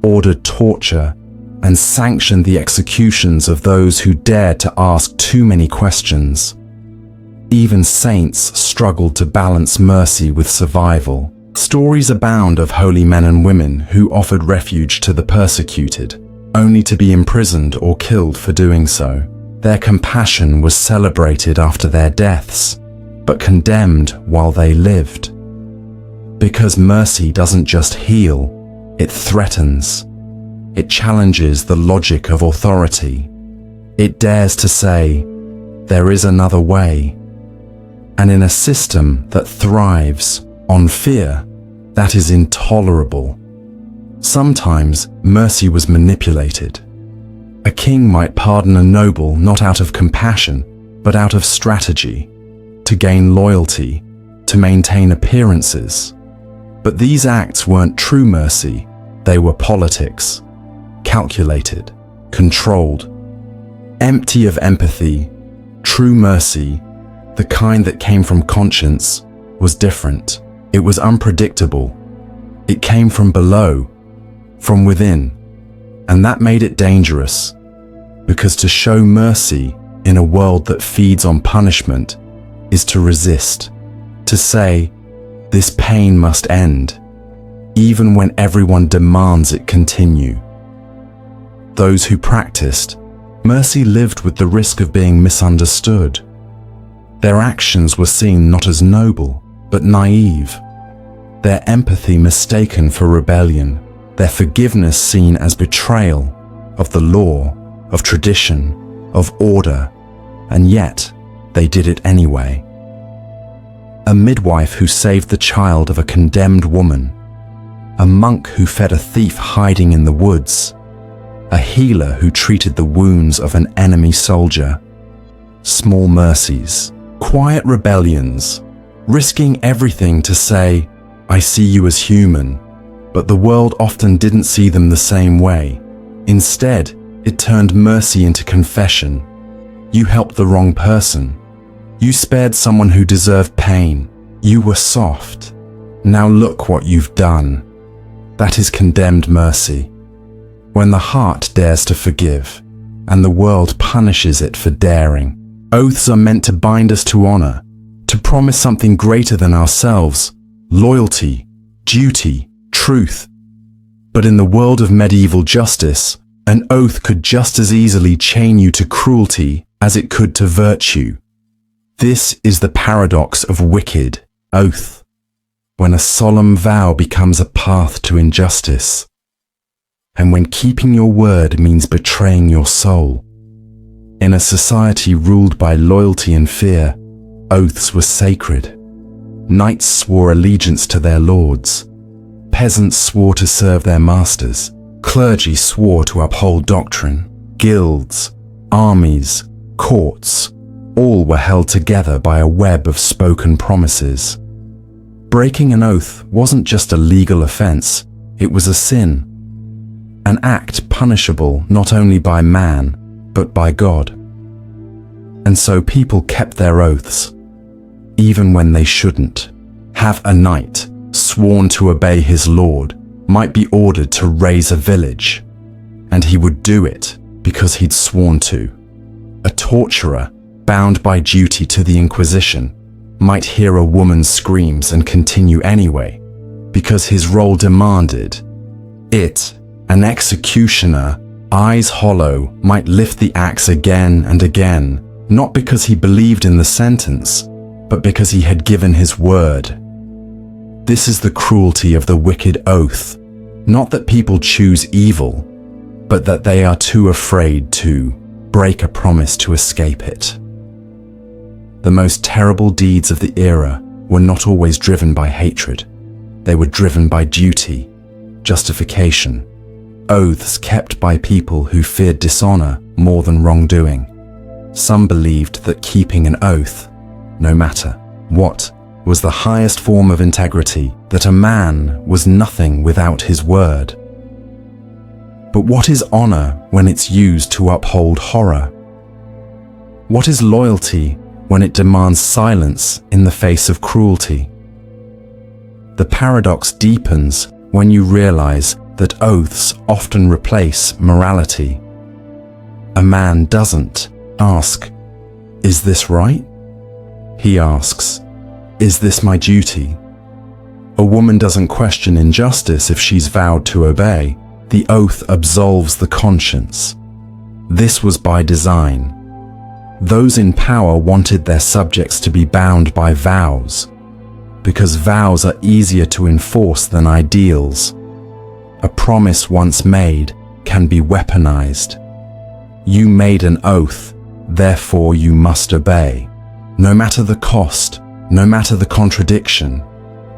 ordered torture, and sanctioned the executions of those who dared to ask too many questions. Even saints struggled to balance mercy with survival. Stories abound of holy men and women who offered refuge to the persecuted, only to be imprisoned or killed for doing so. Their compassion was celebrated after their deaths, but condemned while they lived. Because mercy doesn't just heal, it threatens. It challenges the logic of authority. It dares to say, there is another way. And in a system that thrives on fear, that is intolerable. Sometimes mercy was manipulated. A king might pardon a noble not out of compassion, but out of strategy, to gain loyalty, to maintain appearances. But these acts weren't true mercy, they were politics, calculated, controlled, empty of empathy. True mercy, the kind that came from conscience, was different. It was unpredictable. It came from below, from within, and that made it dangerous, because to show mercy in a world that feeds on punishment is to resist, to say, this pain must end, even when everyone demands it continue. Those who practiced mercy lived with the risk of being misunderstood. Their actions were seen not as noble, but naive. Their empathy mistaken for rebellion. Their forgiveness seen as betrayal of the law, of tradition, of order, and yet they did it anyway. A midwife who saved the child of a condemned woman. A monk who fed a thief hiding in the woods. A healer who treated the wounds of an enemy soldier. Small mercies, quiet rebellions, risking everything to say, I see you as human, but the world often didn't see them the same way. Instead, it turned mercy into confession. You helped the wrong person. You spared someone who deserved pain. You were soft. Now look what you've done. That is condemned mercy. When the heart dares to forgive, and the world punishes it for daring. Oaths are meant to bind us to honor, to promise something greater than ourselves, loyalty, duty, truth. But in the world of medieval justice, an oath could just as easily chain you to cruelty as it could to virtue. This is the paradox of wicked oath, when a solemn vow becomes a path to injustice, and when keeping your word means betraying your soul. In a society ruled by loyalty and fear, oaths were sacred. Knights swore allegiance to their lords. Peasants swore to serve their masters. Clergy swore to uphold doctrine. Guilds, armies, courts, all were held together by a web of spoken promises. Breaking an oath wasn't just a legal offense, it was a sin. An act punishable not only by man, but by God. And so people kept their oaths, even when they shouldn't. Have a knight, sworn to obey his lord, might be ordered to raise a village, and he would do it because he'd sworn to. A torturer, bound by duty to the Inquisition, might hear a woman's screams and continue anyway, because his role demanded it. An executioner, eyes hollow, might lift the axe again and again, not because he believed in the sentence, but because he had given his word. This is the cruelty of the wicked oath, not that people choose evil, but that they are too afraid to break a promise to escape it. The most terrible deeds of the era were not always driven by hatred. They were driven by duty, justification, oaths kept by people who feared dishonor more than wrongdoing. Some believed that keeping an oath, no matter what, was the highest form of integrity, that a man was nothing without his word. But what is honor when it's used to uphold horror? What is loyalty when it demands silence in the face of cruelty? The paradox deepens when you realize that oaths often replace morality. A man doesn't ask, "Is this right?" He asks, "Is this my duty?" A woman doesn't question injustice if she's vowed to obey. The oath absolves the conscience. This was by design. Those in power wanted their subjects to be bound by vows, because vows are easier to enforce than ideals. A promise once made can be weaponized. You made an oath, therefore you must obey, no matter the cost, no matter the contradiction.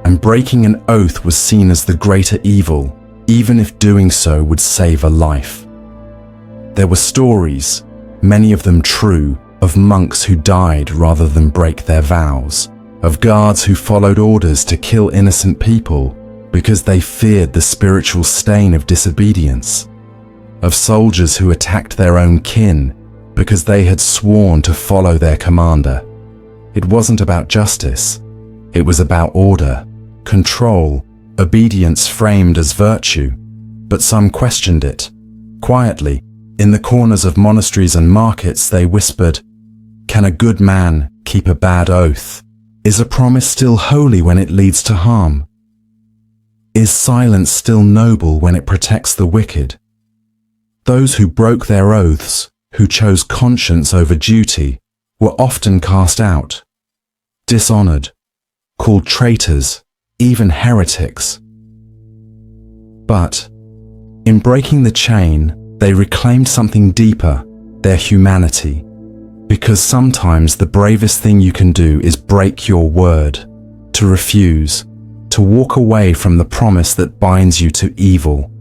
And breaking an oath was seen as the greater evil, even if doing so would save a life. There were stories, many of them true, of monks who died rather than break their vows, of guards who followed orders to kill innocent people because they feared the spiritual stain of disobedience, of soldiers who attacked their own kin because they had sworn to follow their commander. It wasn't about justice, it was about order, control, obedience framed as virtue, but some questioned it. Quietly, in the corners of monasteries and markets, they whispered, "Can a good man keep a bad oath? Is a promise still holy when it leads to harm? Is silence still noble when it protects the wicked?" Those who broke their oaths, who chose conscience over duty, were often cast out, dishonored, called traitors, even heretics. But in breaking the chain, they reclaimed something deeper, their humanity. Because sometimes the bravest thing you can do is break your word, to refuse, to walk away from the promise that binds you to evil.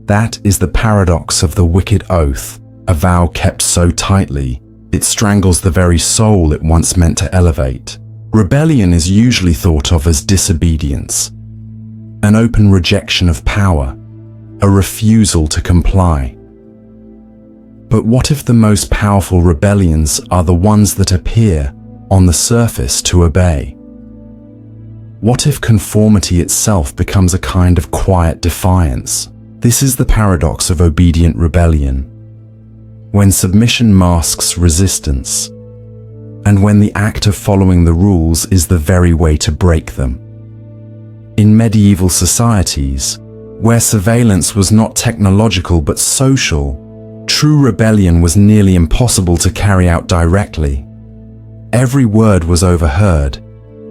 That is the paradox of the wicked oath, a vow kept so tightly, it strangles the very soul it once meant to elevate. Rebellion is usually thought of as disobedience, an open rejection of power, a refusal to comply. But what if the most powerful rebellions are the ones that appear, on the surface, to obey? What if conformity itself becomes a kind of quiet defiance? This is the paradox of obedient rebellion. When submission masks resistance, and when the act of following the rules is the very way to break them. In medieval societies, where surveillance was not technological but social, true rebellion was nearly impossible to carry out directly. Every word was overheard,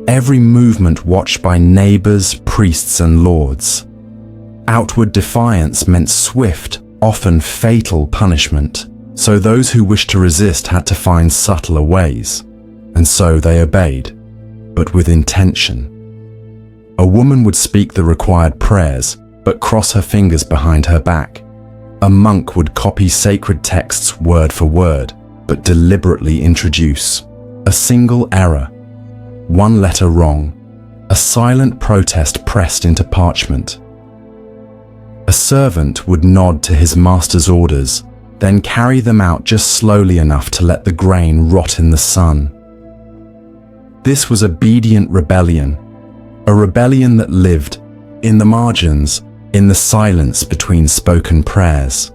every movement watched by neighbors, priests, and lords. Outward defiance meant swift, often fatal punishment, so those who wished to resist had to find subtler ways, and so they obeyed, but with intention. A woman would speak the required prayers, but cross her fingers behind her back. A monk would copy sacred texts word for word, but deliberately introduce A single error, one letter wrong, a silent protest pressed into parchment. A servant would nod to his master's orders, then carry them out just slowly enough to let the grain rot in the sun. This was obedient rebellion, a rebellion that lived in the margins, in the silence between spoken prayers,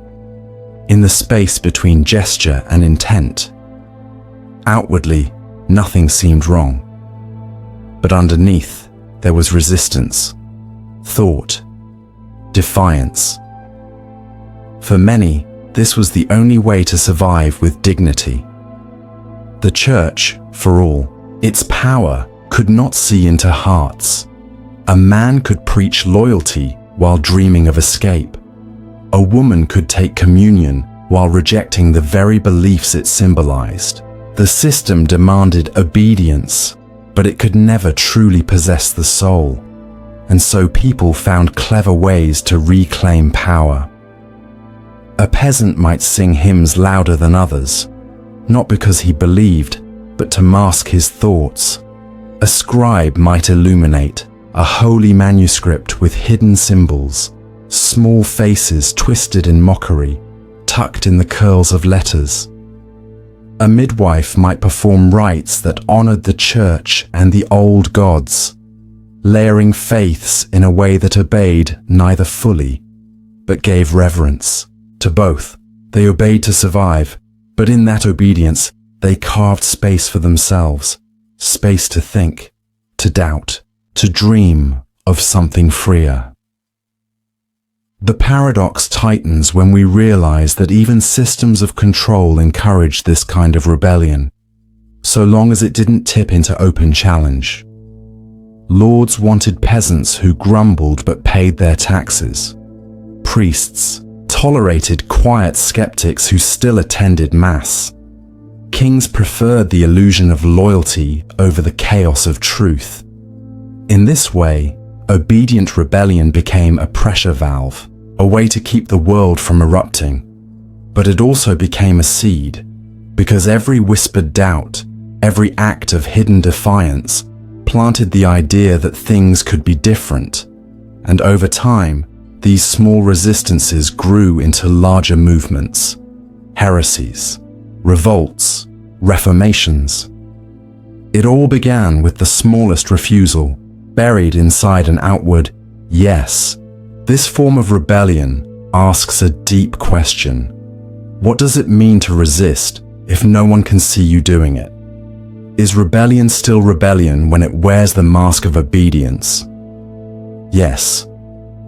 in the space between gesture and intent. Outwardly, nothing seemed wrong, but underneath there was resistance, thought, defiance. For many, this was the only way to survive with dignity. The church, for all its power, could not see into hearts. A man could preach loyalty while dreaming of escape. A woman could take communion while rejecting the very beliefs it symbolized. The system demanded obedience, but it could never truly possess the soul. And so people found clever ways to reclaim power. A peasant might sing hymns louder than others, not because he believed, but to mask his thoughts. A scribe might illuminate a holy manuscript with hidden symbols, small faces twisted in mockery, tucked in the curls of letters. A midwife might perform rites that honored the church and the old gods, layering faiths in a way that obeyed neither fully, but gave reverence to both. They obeyed to survive, but in that obedience, they carved space for themselves, space to think, to doubt, to dream of something freer. The paradox tightens when we realize that even systems of control encouraged this kind of rebellion, so long as it didn't tip into open challenge. Lords wanted peasants who grumbled but paid their taxes. Priests tolerated quiet skeptics who still attended mass. Kings preferred the illusion of loyalty over the chaos of truth. In this way, obedient rebellion became a pressure valve, a way to keep the world from erupting. But it also became a seed, because every whispered doubt, every act of hidden defiance, planted the idea that things could be different. And over time, these small resistances grew into larger movements, heresies, revolts, reformations. It all began with the smallest refusal, buried inside an outward yes. This form of rebellion asks a deep question. What does it mean to resist if no one can see you doing it? Is rebellion still rebellion when it wears the mask of obedience? Yes,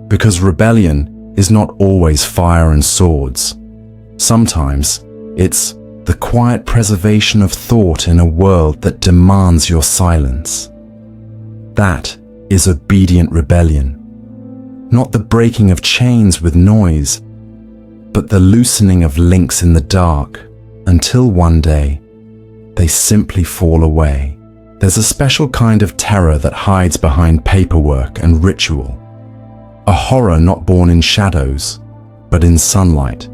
because rebellion is not always fire and swords. Sometimes it's the quiet preservation of thought in a world that demands your silence. That is obedient rebellion. Not the breaking of chains with noise, but the loosening of links in the dark until one day they simply fall away. There's a special kind of terror that hides behind paperwork and ritual. A horror not born in shadows, but in sunlight,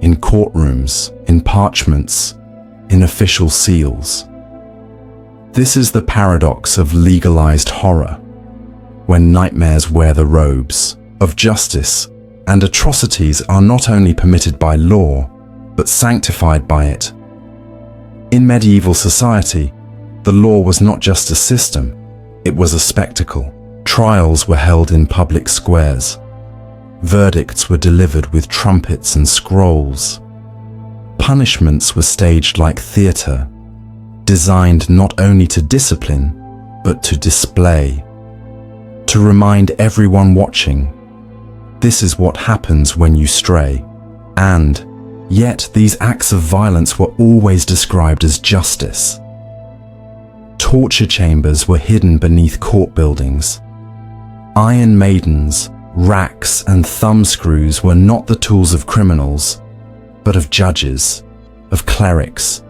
in courtrooms, in parchments, in official seals. This is the paradox of legalized horror, when nightmares wear the robes of justice and atrocities are not only permitted by law, but sanctified by it. In medieval society, the law was not just a system, it was a spectacle. Trials were held in public squares. Verdicts were delivered with trumpets and scrolls. Punishments were staged like theater, designed not only to discipline, but to display, to remind everyone watching, this is what happens when you stray. And yet these acts of violence were always described as justice. Torture chambers were hidden beneath court buildings. Iron maidens, racks and thumbscrews were not the tools of criminals, but of judges, of clerics,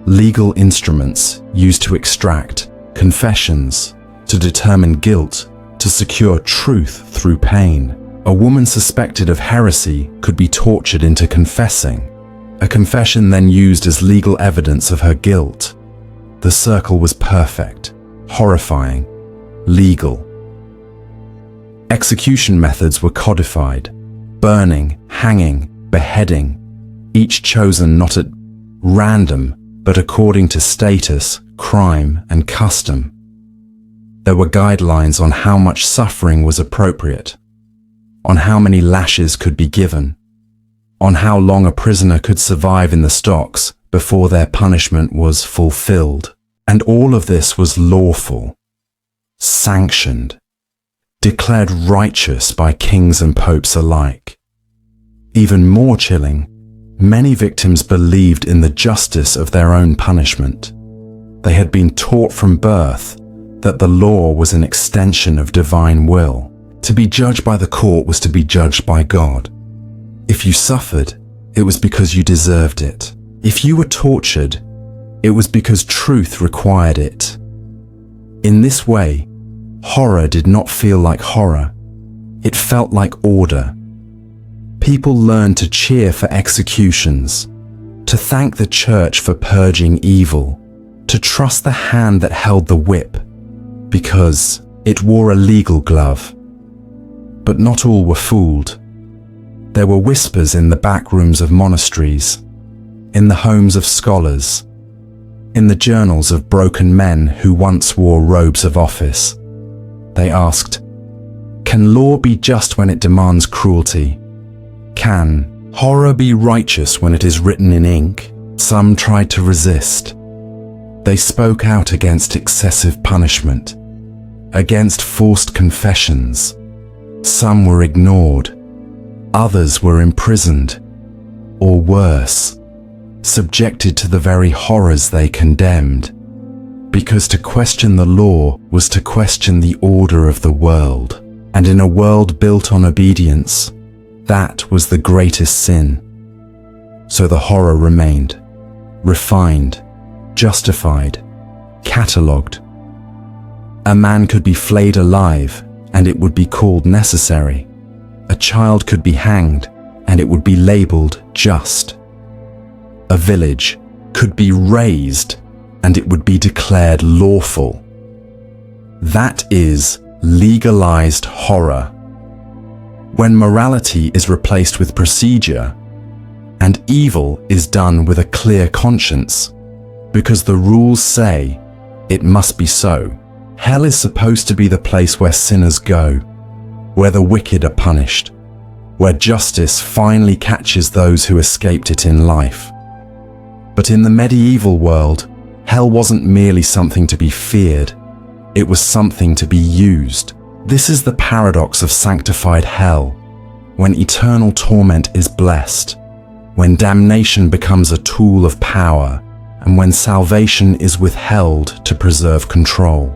legal instruments used to extract confessions, to determine guilt, to secure truth through pain. A woman suspected of heresy could be tortured into confessing, a confession then used as legal evidence of her guilt. The circle was perfect, horrifying, legal. Execution methods were codified: burning, hanging, beheading, each chosen not at random, but according to status, crime, and custom. There were guidelines on how much suffering was appropriate, on how many lashes could be given, on how long a prisoner could survive in the stocks before their punishment was fulfilled. And all of this was lawful, sanctioned, declared righteous by kings and popes alike. Even more chilling, many victims believed in the justice of their own punishment. They had been taught from birth that the law was an extension of divine will. To be judged by the court was to be judged by God. If you suffered, it was because you deserved it. If you were tortured, it was because truth required it. In this way, horror did not feel like horror. It felt like order. People learned to cheer for executions, to thank the church for purging evil, to trust the hand that held the whip, because it wore a legal glove. But not all were fooled. There were whispers in the back rooms of monasteries, in the homes of scholars, in the journals of broken men who once wore robes of office. They asked, can law be just when it demands cruelty? Can horror be righteous when it is written in ink? Some tried to resist. They spoke out against excessive punishment, against forced confessions. Some were ignored. Others were imprisoned, or worse, subjected to the very horrors they condemned, because to question the law was to question the order of the world, and in a world built on obedience, that was the greatest sin. So the horror remained, refined, justified, catalogued. A man could be flayed alive, and it would be called necessary. A child could be hanged, and it would be labeled just. A village could be razed, and it would be declared lawful. That is legalized horror. When morality is replaced with procedure, and evil is done with a clear conscience, because the rules say it must be so. Hell is supposed to be the place where sinners go, where the wicked are punished, where justice finally catches those who escaped it in life. But in the medieval world, hell wasn't merely something to be feared, it was something to be used. This is the paradox of sanctified hell, when eternal torment is blessed, when damnation becomes a tool of power, and when salvation is withheld to preserve control.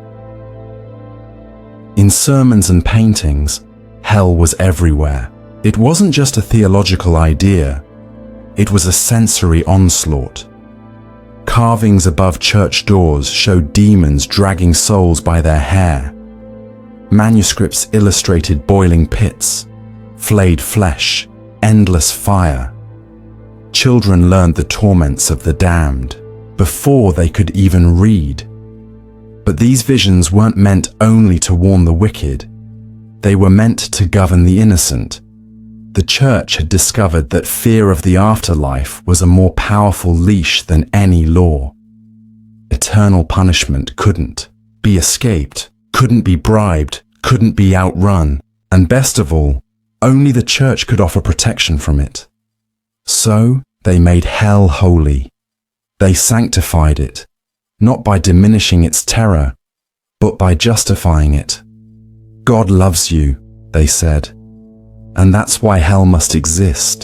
In sermons and paintings, hell was everywhere. It wasn't just a theological idea, it was a sensory onslaught. Carvings above church doors showed demons dragging souls by their hair. Manuscripts illustrated boiling pits, flayed flesh, endless fire. Children learned the torments of the damned before they could even read. But these visions weren't meant only to warn the wicked. They were meant to govern the innocent. The church had discovered that fear of the afterlife was a more powerful leash than any law. Eternal punishment couldn't be escaped, couldn't be bribed, couldn't be outrun, and best of all, only the church could offer protection from it. So they made hell holy. They sanctified it, not by diminishing its terror, but by justifying it. God loves you, they said, and that's why hell must exist.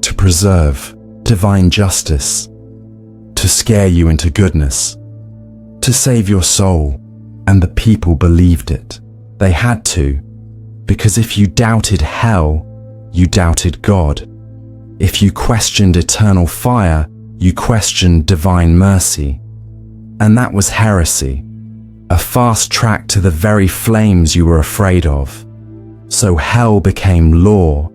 To preserve divine justice, to scare you into goodness, to save your soul, and the people believed it. They had to, because if you doubted hell, you doubted God. If you questioned eternal fire, you questioned divine mercy. And that was heresy, a fast track to the very flames you were afraid of. So hell became law,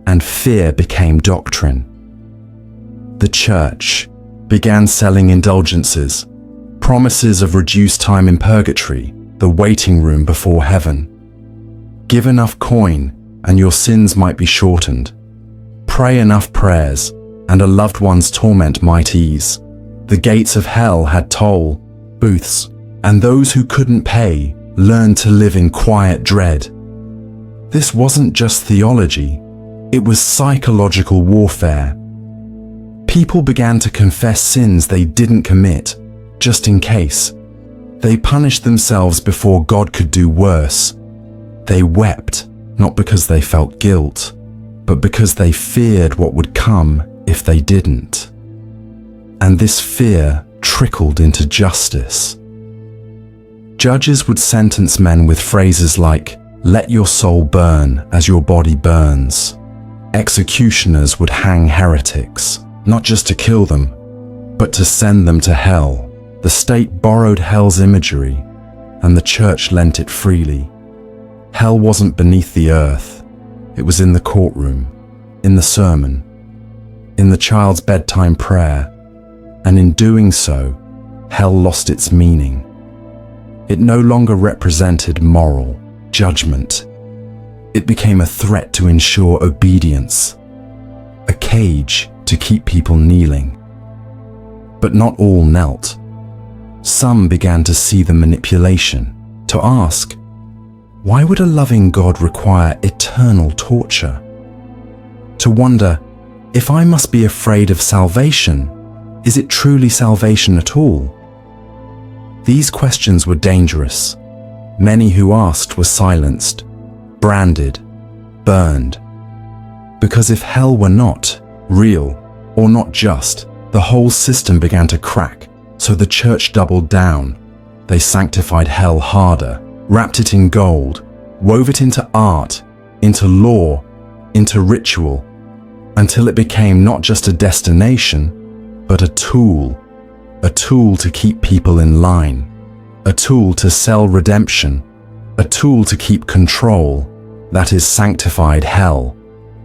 and fear became doctrine. The church began selling indulgences, Promises of reduced time in purgatory, the waiting room before heaven. Give enough coin and your sins might be shortened. Pray enough prayers and a loved one's torment might ease. The gates of hell had toll booths, and those who couldn't pay learned to live in quiet dread. This wasn't just theology, it was psychological warfare. People began to confess sins they didn't commit, just in case. They punished themselves before God could do worse. They wept, not because they felt guilt, but because they feared what would come if they didn't. And this fear trickled into justice. Judges would sentence men with phrases like, "Let your soul burn as your body burns." Executioners would hang heretics, not just to kill them, but to send them to hell. The state borrowed hell's imagery, and the church lent it freely. Hell wasn't beneath the earth, it was in the courtroom, in the sermon, in the child's bedtime prayer, and in doing so, hell lost its meaning. It no longer represented moral judgment. It became a threat to ensure obedience, a cage to keep people kneeling. But not all knelt. Some began to see the manipulation, to ask, why would a loving God require eternal torture? To wonder, if I must be afraid of salvation, is it truly salvation at all? These questions were dangerous. Many who asked were silenced, branded, burned. Because if hell were not real or not just, the whole system began to crack. So the church doubled down. They sanctified hell harder, wrapped it in gold, wove it into art, into law, into ritual, until it became not just a destination, but a tool to keep people in line, a tool to sell redemption, a tool to keep control. That is sanctified hell,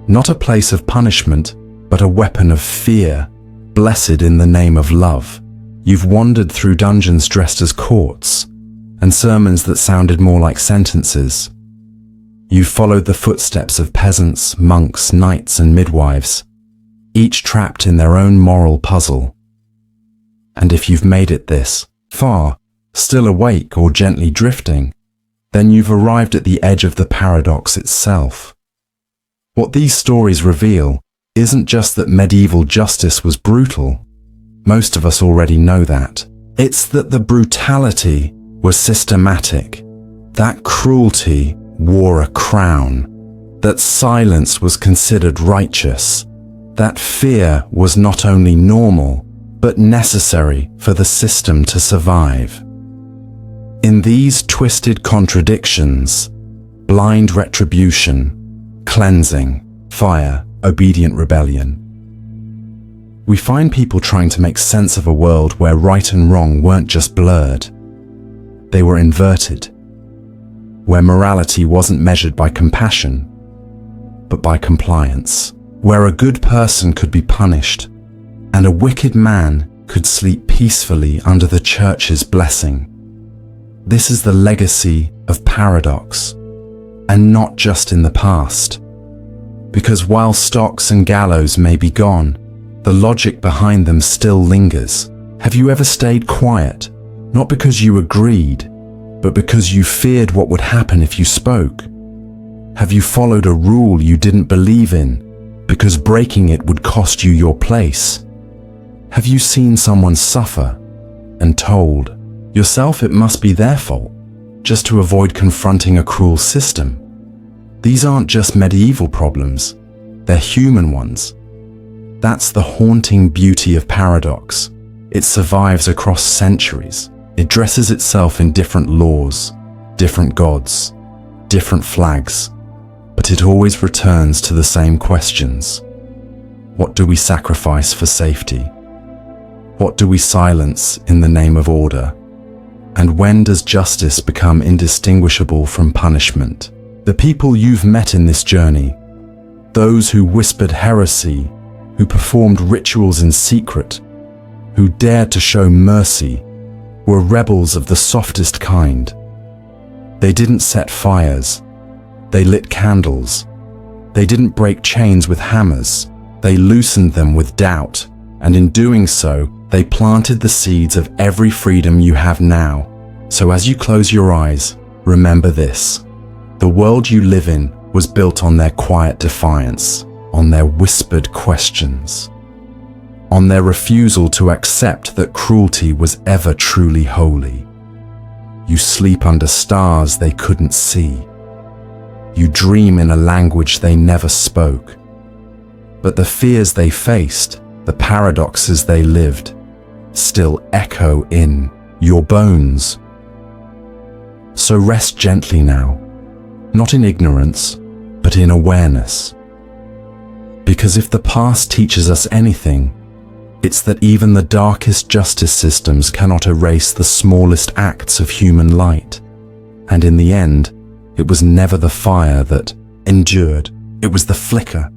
not a place of punishment, but a weapon of fear, blessed in the name of love. You've wandered through dungeons dressed as courts, and sermons that sounded more like sentences. You've followed the footsteps of peasants, monks, knights, and midwives, each trapped in their own moral puzzle. And if you've made it this far, still awake or gently drifting, then you've arrived at the edge of the paradox itself. What these stories reveal isn't just that medieval justice was brutal. Most of us already know that. It's that the brutality was systematic, that cruelty wore a crown, that silence was considered righteous, that fear was not only normal, but necessary for the system to survive. In these twisted contradictions, blind retribution, cleansing, fire, obedient rebellion, we find people trying to make sense of a world where right and wrong weren't just blurred, they were inverted, where morality wasn't measured by compassion, but by compliance, where a good person could be punished, and a wicked man could sleep peacefully under the church's blessing. This is the legacy of paradox, and not just in the past. Because while stocks and gallows may be gone, the logic behind them still lingers. Have you ever stayed quiet, not because you agreed, but because you feared what would happen if you spoke? Have you followed a rule you didn't believe in, because breaking it would cost you your place? Have you seen someone suffer and told yourself it must be their fault, just to avoid confronting a cruel system? These aren't just medieval problems, they're human ones. That's the haunting beauty of paradox. It survives across centuries. It dresses itself in different laws, different gods, different flags, but it always returns to the same questions. What do we sacrifice for safety? What do we silence in the name of order? And when does justice become indistinguishable from punishment? The people you've met in this journey, those who whispered heresy, who performed rituals in secret, who dared to show mercy, were rebels of the softest kind. They didn't set fires. They lit candles. They didn't break chains with hammers. They loosened them with doubt, and in doing so, they planted the seeds of every freedom you have now. So as you close your eyes, remember this. The world you live in was built on their quiet defiance, on their whispered questions, on their refusal to accept that cruelty was ever truly holy. You sleep under stars they couldn't see. You dream in a language they never spoke. But the fears they faced, the paradoxes they lived, still echo in your bones. So rest gently now, not in ignorance, but in awareness. Because if the past teaches us anything, it's that even the darkest justice systems cannot erase the smallest acts of human light. And in the end, it was never the fire that endured. It was the flicker,